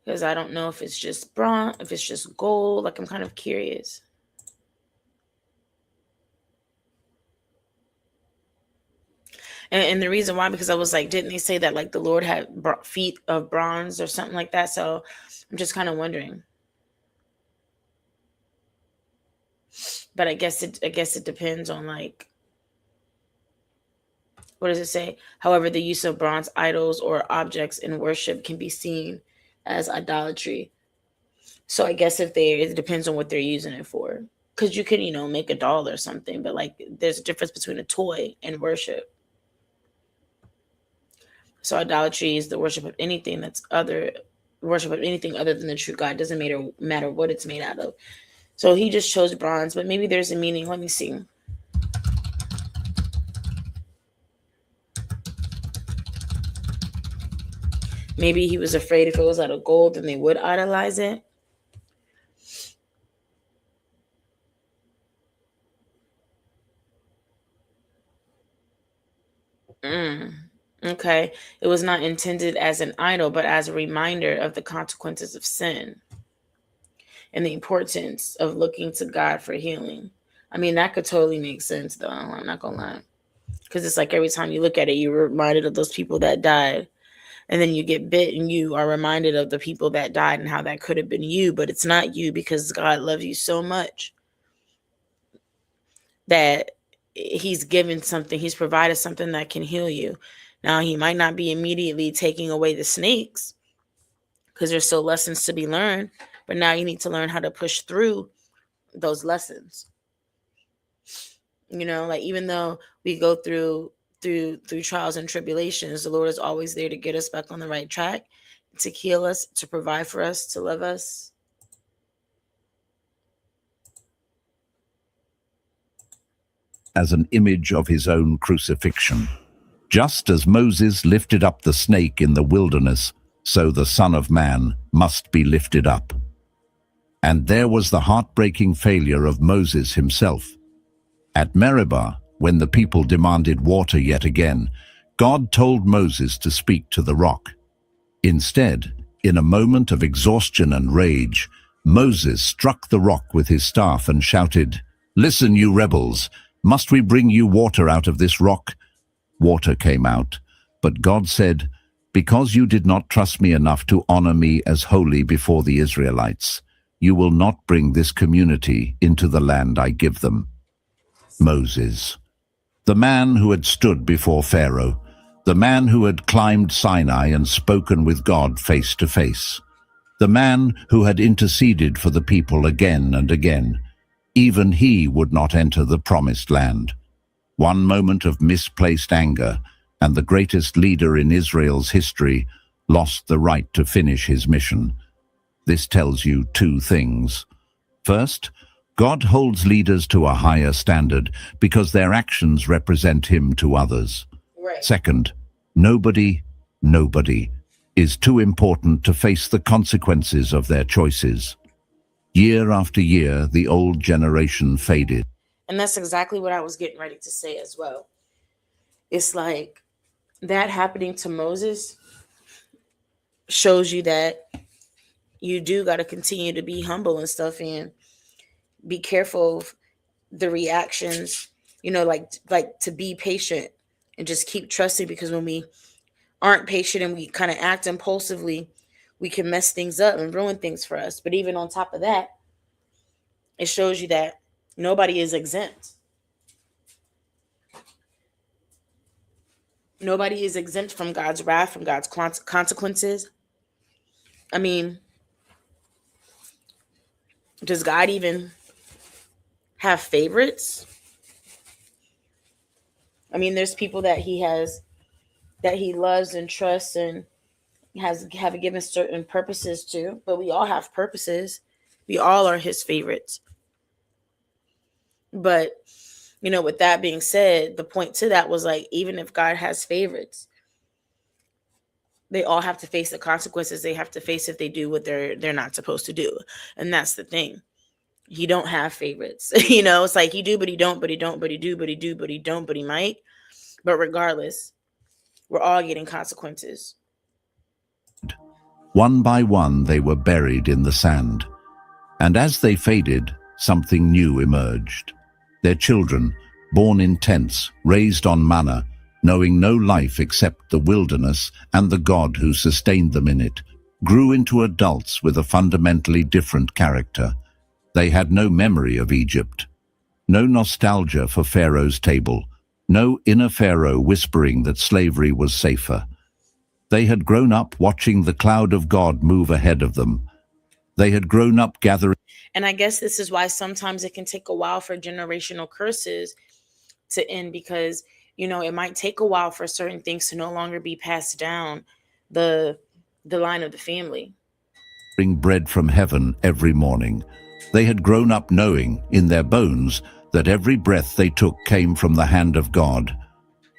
Because I don't know if it's just bronze, if it's just gold. Like, I'm kind of curious. And the reason why, because I was like, didn't they say that like the Lord had feet of bronze or something like that? So I'm just kind of wondering. But I guess it depends on like, what does it say? However, the use of bronze idols or objects in worship can be seen as idolatry. So I guess it depends on what they're using it for. Because you can, make a doll or something, but like there's a difference between a toy and worship. So idolatry is the worship of anything other than the true God. It doesn't matter what it's made out of. So he just chose bronze, but maybe there's a meaning. Let me see. Maybe he was afraid if it was out of gold, then they would idolize it. Okay. It was not intended as an idol, but as a reminder of the consequences of sin and the importance of looking to God for healing. I mean, that could totally make sense, though. I'm not going to lie. Because it's like every time you look at it, you're reminded of those people that died. And then you get bit and you are reminded of the people that died and how that could have been you, but it's not you because God loves you so much that he's provided something that can heal you. Now, he might not be immediately taking away the snakes because there's still lessons to be learned, but now you need to learn how to push through those lessons. Like even though we go through trials and tribulations, the Lord is always there to get us back on the right track, to heal us, to provide for us, to love us. As an image of his own crucifixion. Just as Moses lifted up the snake in the wilderness, so the Son of Man must be lifted up. And there was the heartbreaking failure of Moses himself. At Meribah, when the people demanded water yet again, God told Moses to speak to the rock. Instead, in a moment of exhaustion and rage, Moses struck the rock with his staff and shouted, "Listen, you rebels! Must we bring you water out of this rock?" Water came out, but God said, "Because you did not trust me enough to honor me as holy before the Israelites, you will not bring this community into the land I give them." Moses, the man who had stood before Pharaoh, the man who had climbed Sinai and spoken with God face to face, the man who had interceded for the people again and again, even he would not enter the promised land. One moment of misplaced anger, and the greatest leader in Israel's history lost the right to finish his mission. This tells you two things. First, God holds leaders to a higher standard because their actions represent him to others. Right. Second, nobody is too important to face the consequences of their choices. Year after year, the old generation faded. And that's exactly what I was getting ready to say as well. It's like that happening to Moses shows you that you do got to continue to be humble and stuff and be careful of the reactions, like to be patient and just keep trusting, because when we aren't patient and we kind of act impulsively, we can mess things up and ruin things for us. But even on top of that, it shows you that nobody is exempt. Nobody is exempt from God's wrath, from God's consequences. I mean, does God even have favorites? I mean, there's people that he loves and trusts and have given certain purposes to, but we all have purposes. We all are his favorites. But, with that being said, the point to that was like, even if God has favorites, they all have to face the consequences they have to face if they do what they're not supposed to do. And that's the thing. He don't have favorites. It's like he do, but he don't, but he don't, but he do, but he do, but he don't, but he might. But regardless, we're all getting consequences. One by one, they were buried in the sand. And as they faded, something new emerged. Their children, born in tents, raised on manna, knowing no life except the wilderness and the God who sustained them in it, grew into adults with a fundamentally different character. They had no memory of Egypt, no nostalgia for Pharaoh's table, no inner Pharaoh whispering that slavery was safer. They had grown up watching the cloud of God move ahead of them. They had grown up gathering. And I guess this is why sometimes it can take a while for generational curses to end, because it might take a while for certain things to no longer be passed down the line of the family. Bring bread from heaven every morning. They had grown up knowing in their bones that every breath they took came from the hand of God.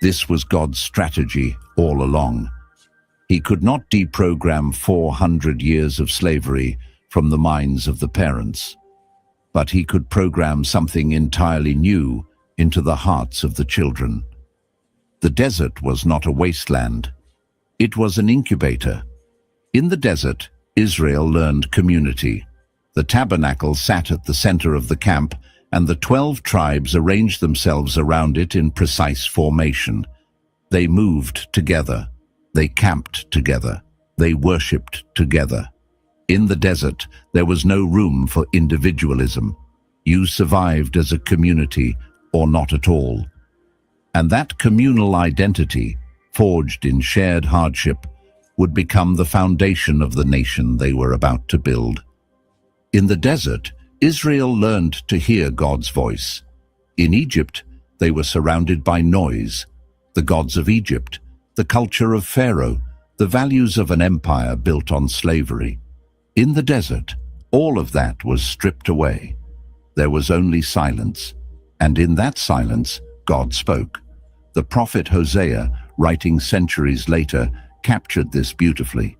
This was God's strategy all along. He could not deprogram 400 years of slavery from the minds of the parents, but he could program something entirely new into the hearts of the children. The desert was not a wasteland. It was an incubator. In the desert, Israel learned community. The tabernacle sat at the center of the camp, and the 12 tribes arranged themselves around it in precise formation. They moved together. They camped together. They worshipped together. In the desert, there was no room for individualism. You survived as a community or not at all. And that communal identity, forged in shared hardship, would become the foundation of the nation they were about to build. In the desert, Israel learned to hear God's voice. In Egypt, they were surrounded by noise, the gods of Egypt, the culture of Pharaoh, the values of an empire built on slavery. In the desert, all of that was stripped away. There was only silence, and in that silence, God spoke. The prophet Hosea, writing centuries later, captured this beautifully.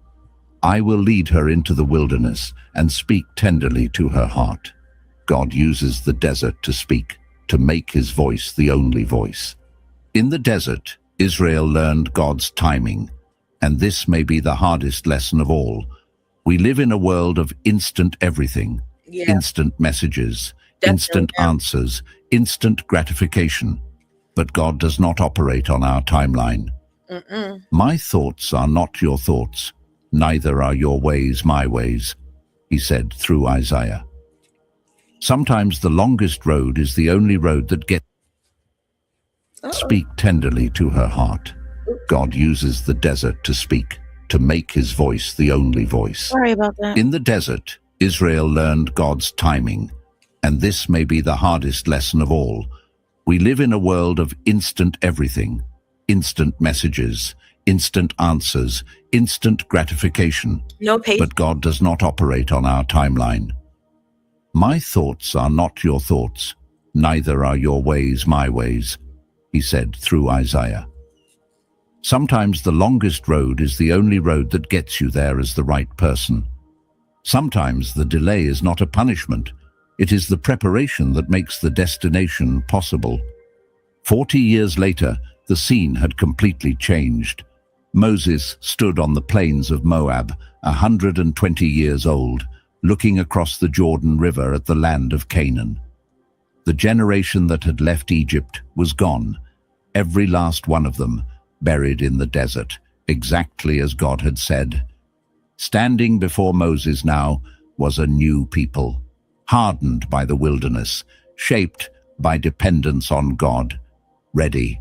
I will lead her into the wilderness and speak tenderly to her heart. God uses the desert to speak, to make his voice the only voice. In the desert, Israel learned God's timing, and this may be the hardest lesson of all. We live in a world of instant everything, instant messages, instant answers, instant gratification. But God does not operate on our timeline. My thoughts are not your thoughts, neither are your ways my ways, he said through Isaiah. Sometimes the longest road is the only road that gets. Speak tenderly to her heart. God uses the desert to speak, to make his voice the only voice. Sorry about that. In the desert, Israel learned God's timing, and this may be the hardest lesson of all. We live in a world of instant everything, instant messages, instant answers, instant gratification. No patience. But God does not operate on our timeline. My thoughts are not your thoughts, neither are your ways my ways, he said through Isaiah. Sometimes the longest road is the only road that gets you there as the right person. Sometimes the delay is not a punishment. It is the preparation that makes the destination possible. 40 years later, the scene had completely changed. Moses stood on the plains of Moab, 120 years old, looking across the Jordan River at the land of Canaan. The generation that had left Egypt was gone, every last one of them, buried in the desert, exactly as God had said. Standing before Moses now was a new people, hardened by the wilderness, shaped by dependence on God, ready.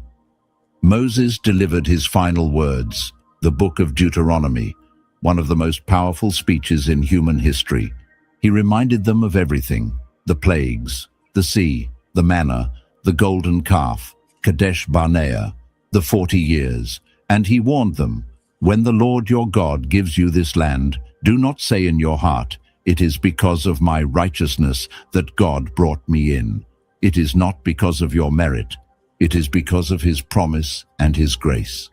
Moses delivered his final words, the book of Deuteronomy, one of the most powerful speeches in human history. He reminded them of everything: the plagues, the sea, the manna, the golden calf, Kadesh Barnea, the 40 years, and he warned them, "When the Lord your God gives you this land, do not say in your heart, 'It is because of my righteousness that God brought me in.' It is not because of your merit. It is because of his promise and his grace."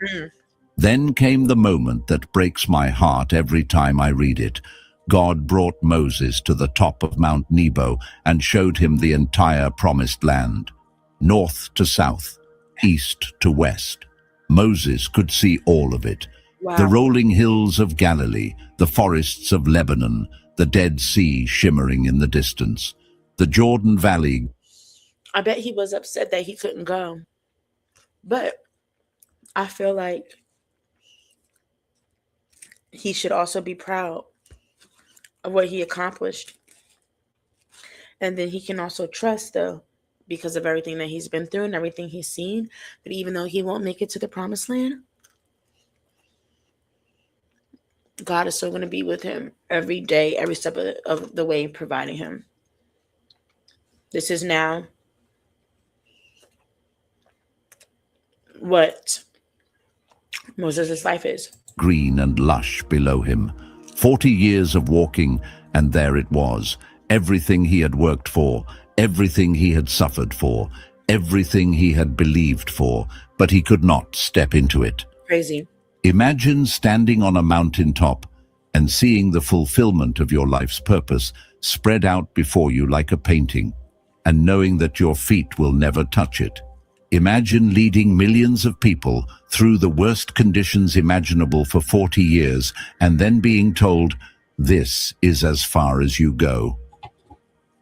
Then came the moment that breaks my heart every time I read it. God brought Moses to the top of Mount Nebo and showed him the entire promised land, north to south, east to west. Moses could see all of it. Wow. The rolling hills of Galilee, the forests of Lebanon, the Dead Sea shimmering in the distance, the Jordan Valley. I bet he was upset that he couldn't go. But I feel like he should also be proud of what he accomplished. And then he can also trust, though, because of everything that he's been through and everything he's seen, that even though he won't make it to the promised land, God is still going to be with him every day, every step of the way, providing him. This is now what Moses' life is. Green and lush below him. 40 years of walking, and there it was. Everything he had worked for, everything he had suffered for, everything he had believed for, but he could not step into it. Crazy. Imagine standing on a mountaintop and seeing the fulfillment of your life's purpose spread out before you like a painting, and knowing that your feet will never touch it. Imagine leading millions of people through the worst conditions imaginable for 40 years and then being told, "This is as far as you go."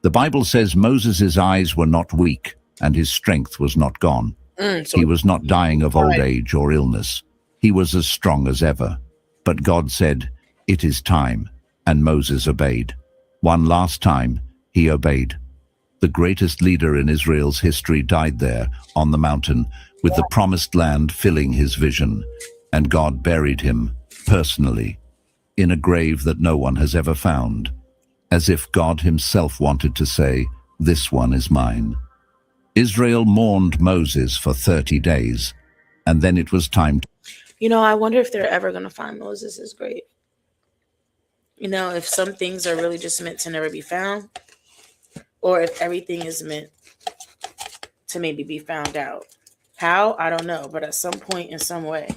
The Bible says Moses' eyes were not weak and his strength was not gone. He was not dying of old age or illness. He was as strong as ever. But God said, "It is time," and Moses obeyed. One last time, he obeyed. The greatest leader in Israel's history died there on the mountain with the promised land filling his vision, and God buried him personally in a grave that no one has ever found, as if God himself wanted to say, "This one is mine." Israel mourned Moses for 30 days, and then it was time to... I wonder if they're ever going to find Moses' grave. If some things are really just meant to never be found, or if everything is meant to maybe be found out. How? I don't know. But at some point, in some way,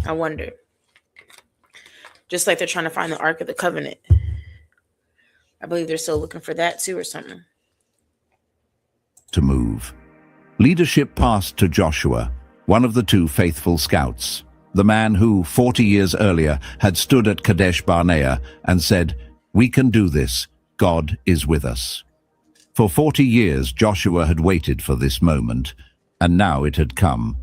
I wonder. Just like they're trying to find the Ark of the Covenant. I believe they're still looking for that too or something. To move. Leadership passed to Joshua, one of the two faithful scouts, the man who 40 years earlier had stood at Kadesh Barnea and said, "We can do this. God is with us." For 40 years, Joshua had waited for this moment, and now it had come.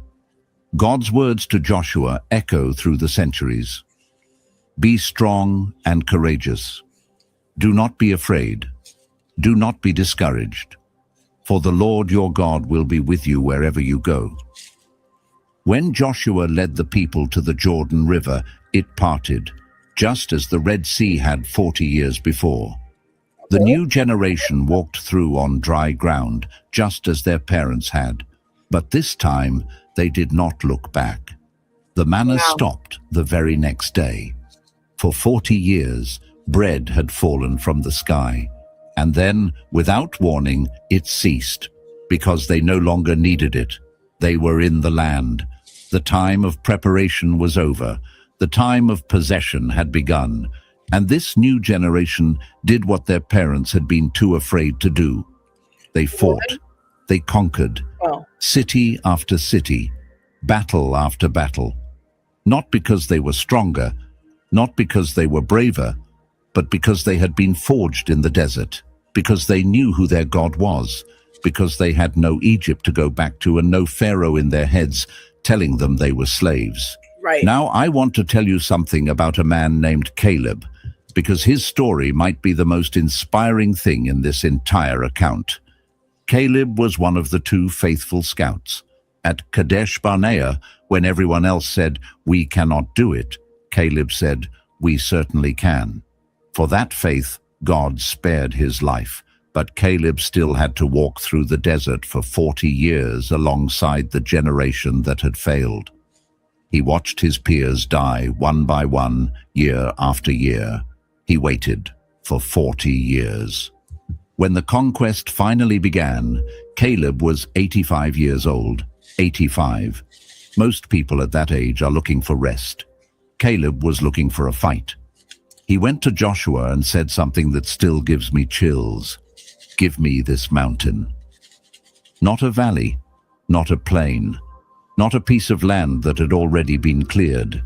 God's words to Joshua echo through the centuries. "Be strong and courageous. Do not be afraid. Do not be discouraged. For the Lord your God will be with you wherever you go." When Joshua led the people to the Jordan River, it parted, just as the Red Sea had 40 years before. The new generation walked through on dry ground, just as their parents had. But this time, they did not look back. The manna stopped the very next day. For 40 years, bread had fallen from the sky. And then, without warning, it ceased, because they no longer needed it. They were in the land. The time of preparation was over. The time of possession had begun. And this new generation did what their parents had been too afraid to do. They fought. They conquered. City after city. Battle after battle. Not because they were stronger, not because they were braver, but because they had been forged in the desert, because they knew who their God was, because they had no Egypt to go back to and no Pharaoh in their heads telling them they were slaves. Right. Now I want to tell you something about a man named Caleb, because his story might be the most inspiring thing in this entire account. Caleb was one of the 2 faithful scouts. At Kadesh Barnea, when everyone else said, "We cannot do it," Caleb said, "We certainly can." For that faith, God spared his life, but Caleb still had to walk through the desert for 40 years alongside the generation that had failed. He watched his peers die one by one, year after year. He waited for 40 years. When the conquest finally began, Caleb was 85 years old. 85. Most people at that age are looking for rest. Caleb was looking for a fight. He went to Joshua and said something that still gives me chills. "Give me this mountain." Not a valley, not a plain, not a piece of land that had already been cleared.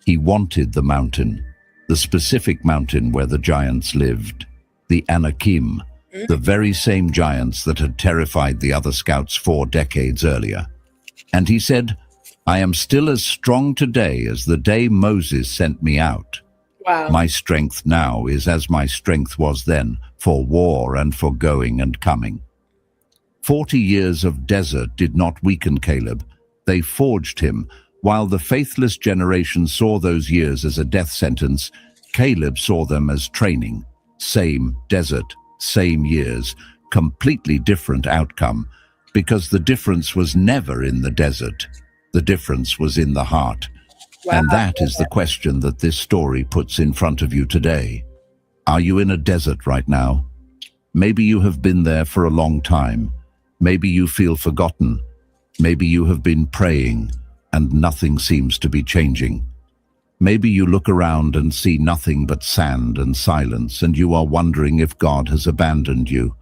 He wanted the mountain, the specific mountain where the giants lived, the Anakim, the very same giants that had terrified the other scouts 4 decades earlier. And he said, "I am still as strong today as the day Moses sent me out. Wow. My strength now is as my strength was then, for war and for going and coming." 40 years of desert did not weaken Caleb. They forged him. While the faithless generation saw those years as a death sentence, Caleb saw them as training. Same desert, same years, completely different outcome, because the difference was never in the desert. The difference was in the heart. And that is the question that this story puts in front of you today. Are you in a desert right now? Maybe you have been there for a long time. Maybe you feel forgotten. Maybe you have been praying and nothing seems to be changing. Maybe you look around and see nothing but sand and silence, and you are wondering if God has abandoned you.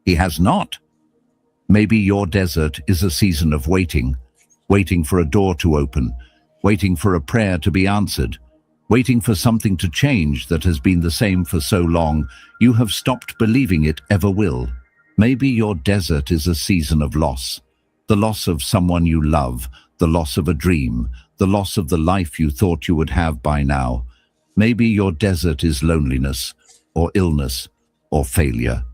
He has not. Maybe your desert is a season of waiting, waiting for a door to open, waiting for a prayer to be answered, waiting for something to change that has been the same for so long you have stopped believing it ever will. Maybe your desert is a season of loss, the loss of someone you love, the loss of a dream, the loss of the life you thought you would have by now. Maybe your desert is loneliness, or illness, or failure,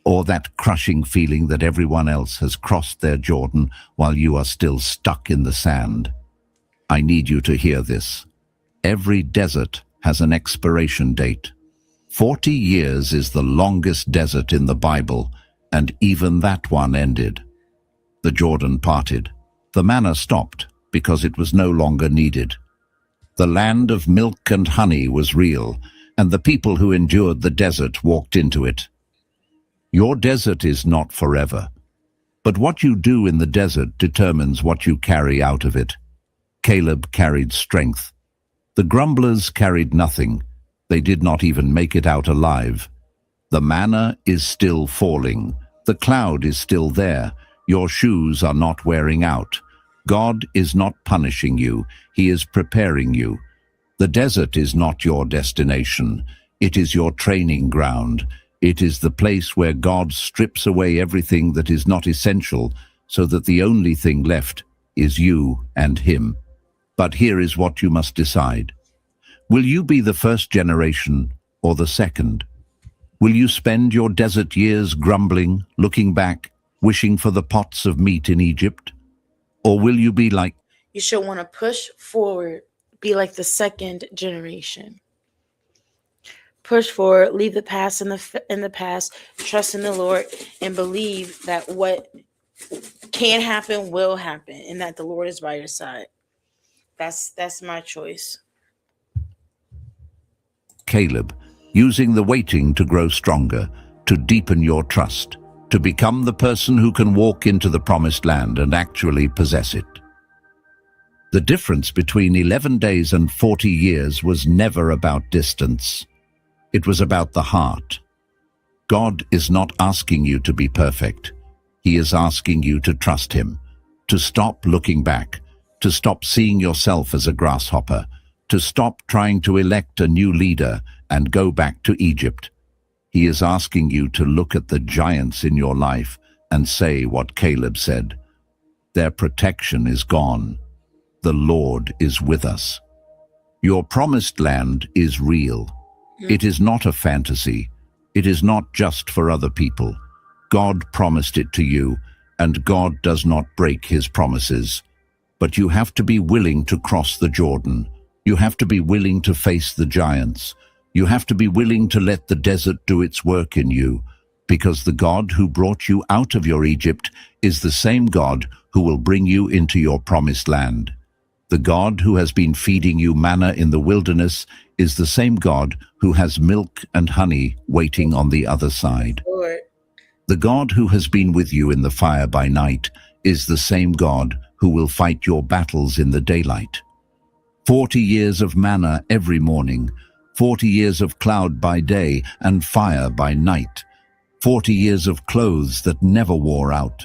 or that crushing feeling that everyone else has crossed their Jordan while you are still stuck in the sand. I need you to hear this. Every desert has an expiration date. 40 years is the longest desert in the Bible, and even that one ended. The Jordan parted. The manna stopped because it was no longer needed. The land of milk and honey was real, and the people who endured the desert walked into it. Your desert is not forever, but what you do in the desert determines what you carry out of it. Caleb carried strength. The grumblers carried nothing. They did not even make it out alive. The manna is still falling. The cloud is still there. Your shoes are not wearing out. God is not punishing you. He is preparing you. The desert is not your destination. It is your training ground. It is the place where God strips away everything that is not essential so that the only thing left is you and Him. But here is what you must decide. Will you be the first generation or the second? Will you spend your desert years grumbling, looking back, wishing for the pots of meat in Egypt? Or will you be like... You should want to push forward, be like the second generation. Push forward, leave the past in the past, trust in the Lord, and believe that what can happen will happen, and that the Lord is by your side. That's my choice. Caleb, using the waiting to grow stronger, to deepen your trust, to become the person who can walk into the promised land and actually possess it. The difference between 11 days and 40 years was never about distance. It was about the heart. God is not asking you to be perfect. He is asking you to trust Him, to stop looking back, to stop seeing yourself as a grasshopper, to stop trying to elect a new leader and go back to Egypt. He is asking you to look at the giants in your life and say what Caleb said. Their protection is gone. The Lord is with us. Your promised land is real. It is not a fantasy. It is not just for other people. God promised it to you, and God does not break his promises. But you have to be willing to cross the Jordan. You have to be willing to face the giants. You have to be willing to let the desert do its work in you, because the God who brought you out of your Egypt is the same God who will bring you into your promised land. The God who has been feeding you manna in the wilderness is the same God who has milk and honey waiting on the other side. Lord. The God who has been with you in the fire by night is the same God who will fight your battles in the daylight. 40 years of manna every morning, 40 years of cloud by day and fire by night, 40 years of clothes that never wore out,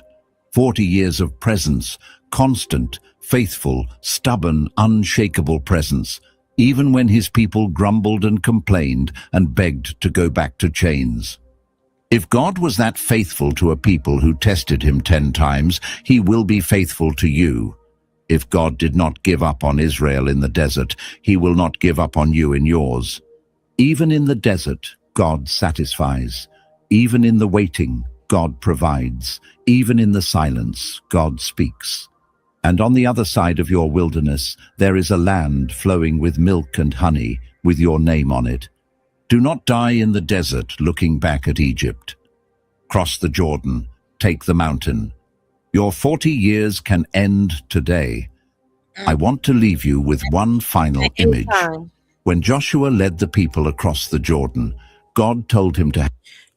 40 years of presence, constant, faithful, stubborn, unshakable presence, even when his people grumbled and complained and begged to go back to chains. If God was that faithful to a people who tested him 10 times, he will be faithful to you. If God did not give up on Israel in the desert, he will not give up on you in yours. Even in the desert, God satisfies. Even in the waiting, God provides. Even in the silence, God speaks. And on the other side of your wilderness, there is a land flowing with milk and honey, with your name on it. Do not die in the desert looking back at Egypt. Cross the Jordan, take the mountain. Your 40 years can end today. I want to leave you with one final image. Anytime. When Joshua led the people across the Jordan, God told him to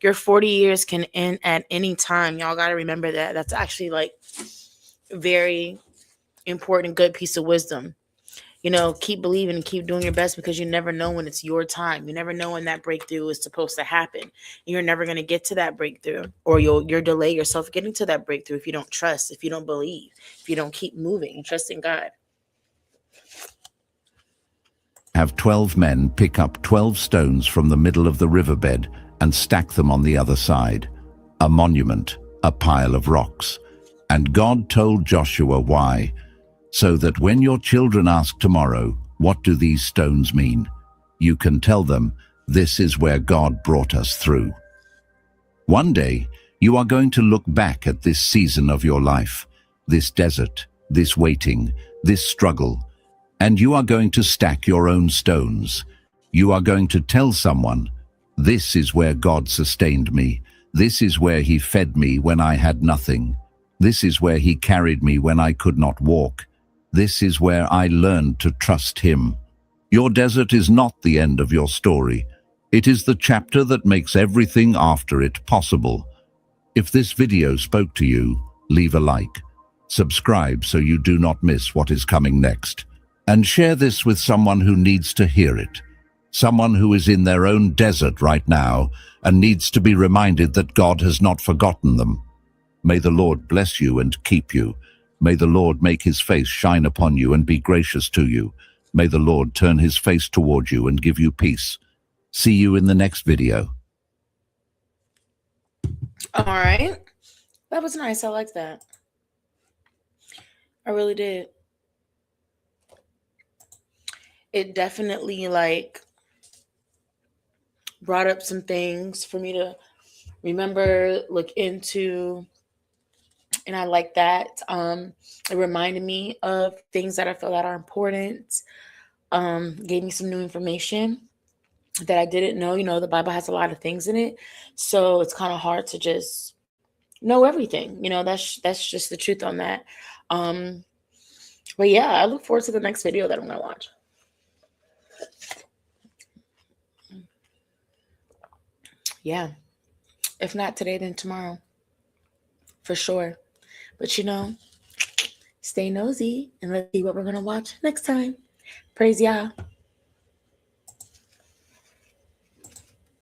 Your 40 years can end at any time. Y'all got to remember that. That's actually like very important, good piece of wisdom. You know, keep believing and keep doing your best, because you never know when it's your time. You never know when that breakthrough is supposed to happen. And you're never going to get to that breakthrough, or you'll delay yourself getting to that breakthrough if you don't trust, if you don't believe, if you don't keep moving and trust in God. have 12 men pick up 12 stones from the middle of the riverbed and stack them on the other side, a monument, a pile of rocks. And God told Joshua why, so that when your children ask tomorrow, what do these stones mean? You can tell them, this is where God brought us through. One day, you are going to look back at this season of your life, this desert, this waiting, this struggle, and you are going to stack your own stones. You are going to tell someone, this is where God sustained me. This is where he fed me when I had nothing. This is where he carried me when I could not walk. This is where I learned to trust him. Your desert is not the end of your story. It is the chapter that makes everything after it possible. If this video spoke to you, leave a like, subscribe so you do not miss what is coming next, and share this with someone who needs to hear it. Someone who is in their own desert right now and needs to be reminded that God has not forgotten them. May the Lord bless you and keep you. May the Lord make his face shine upon you and be gracious to you. May the Lord turn his face toward you and give you peace. See you in the next video. All right. That was nice. I like that. I really did. It definitely brought up some things for me to remember, look into, and I like that. It reminded me of things that I feel that are important. Gave me some new information that I didn't know. You know, the Bible has a lot of things in it, so it's kind of hard to just know everything. You know, that's just the truth on that. But yeah, I look forward to the next video that I'm gonna watch. Yeah, if not today, then tomorrow, for sure. But you know, stay nosy and let's see what we're gonna watch next time. Praise Yah.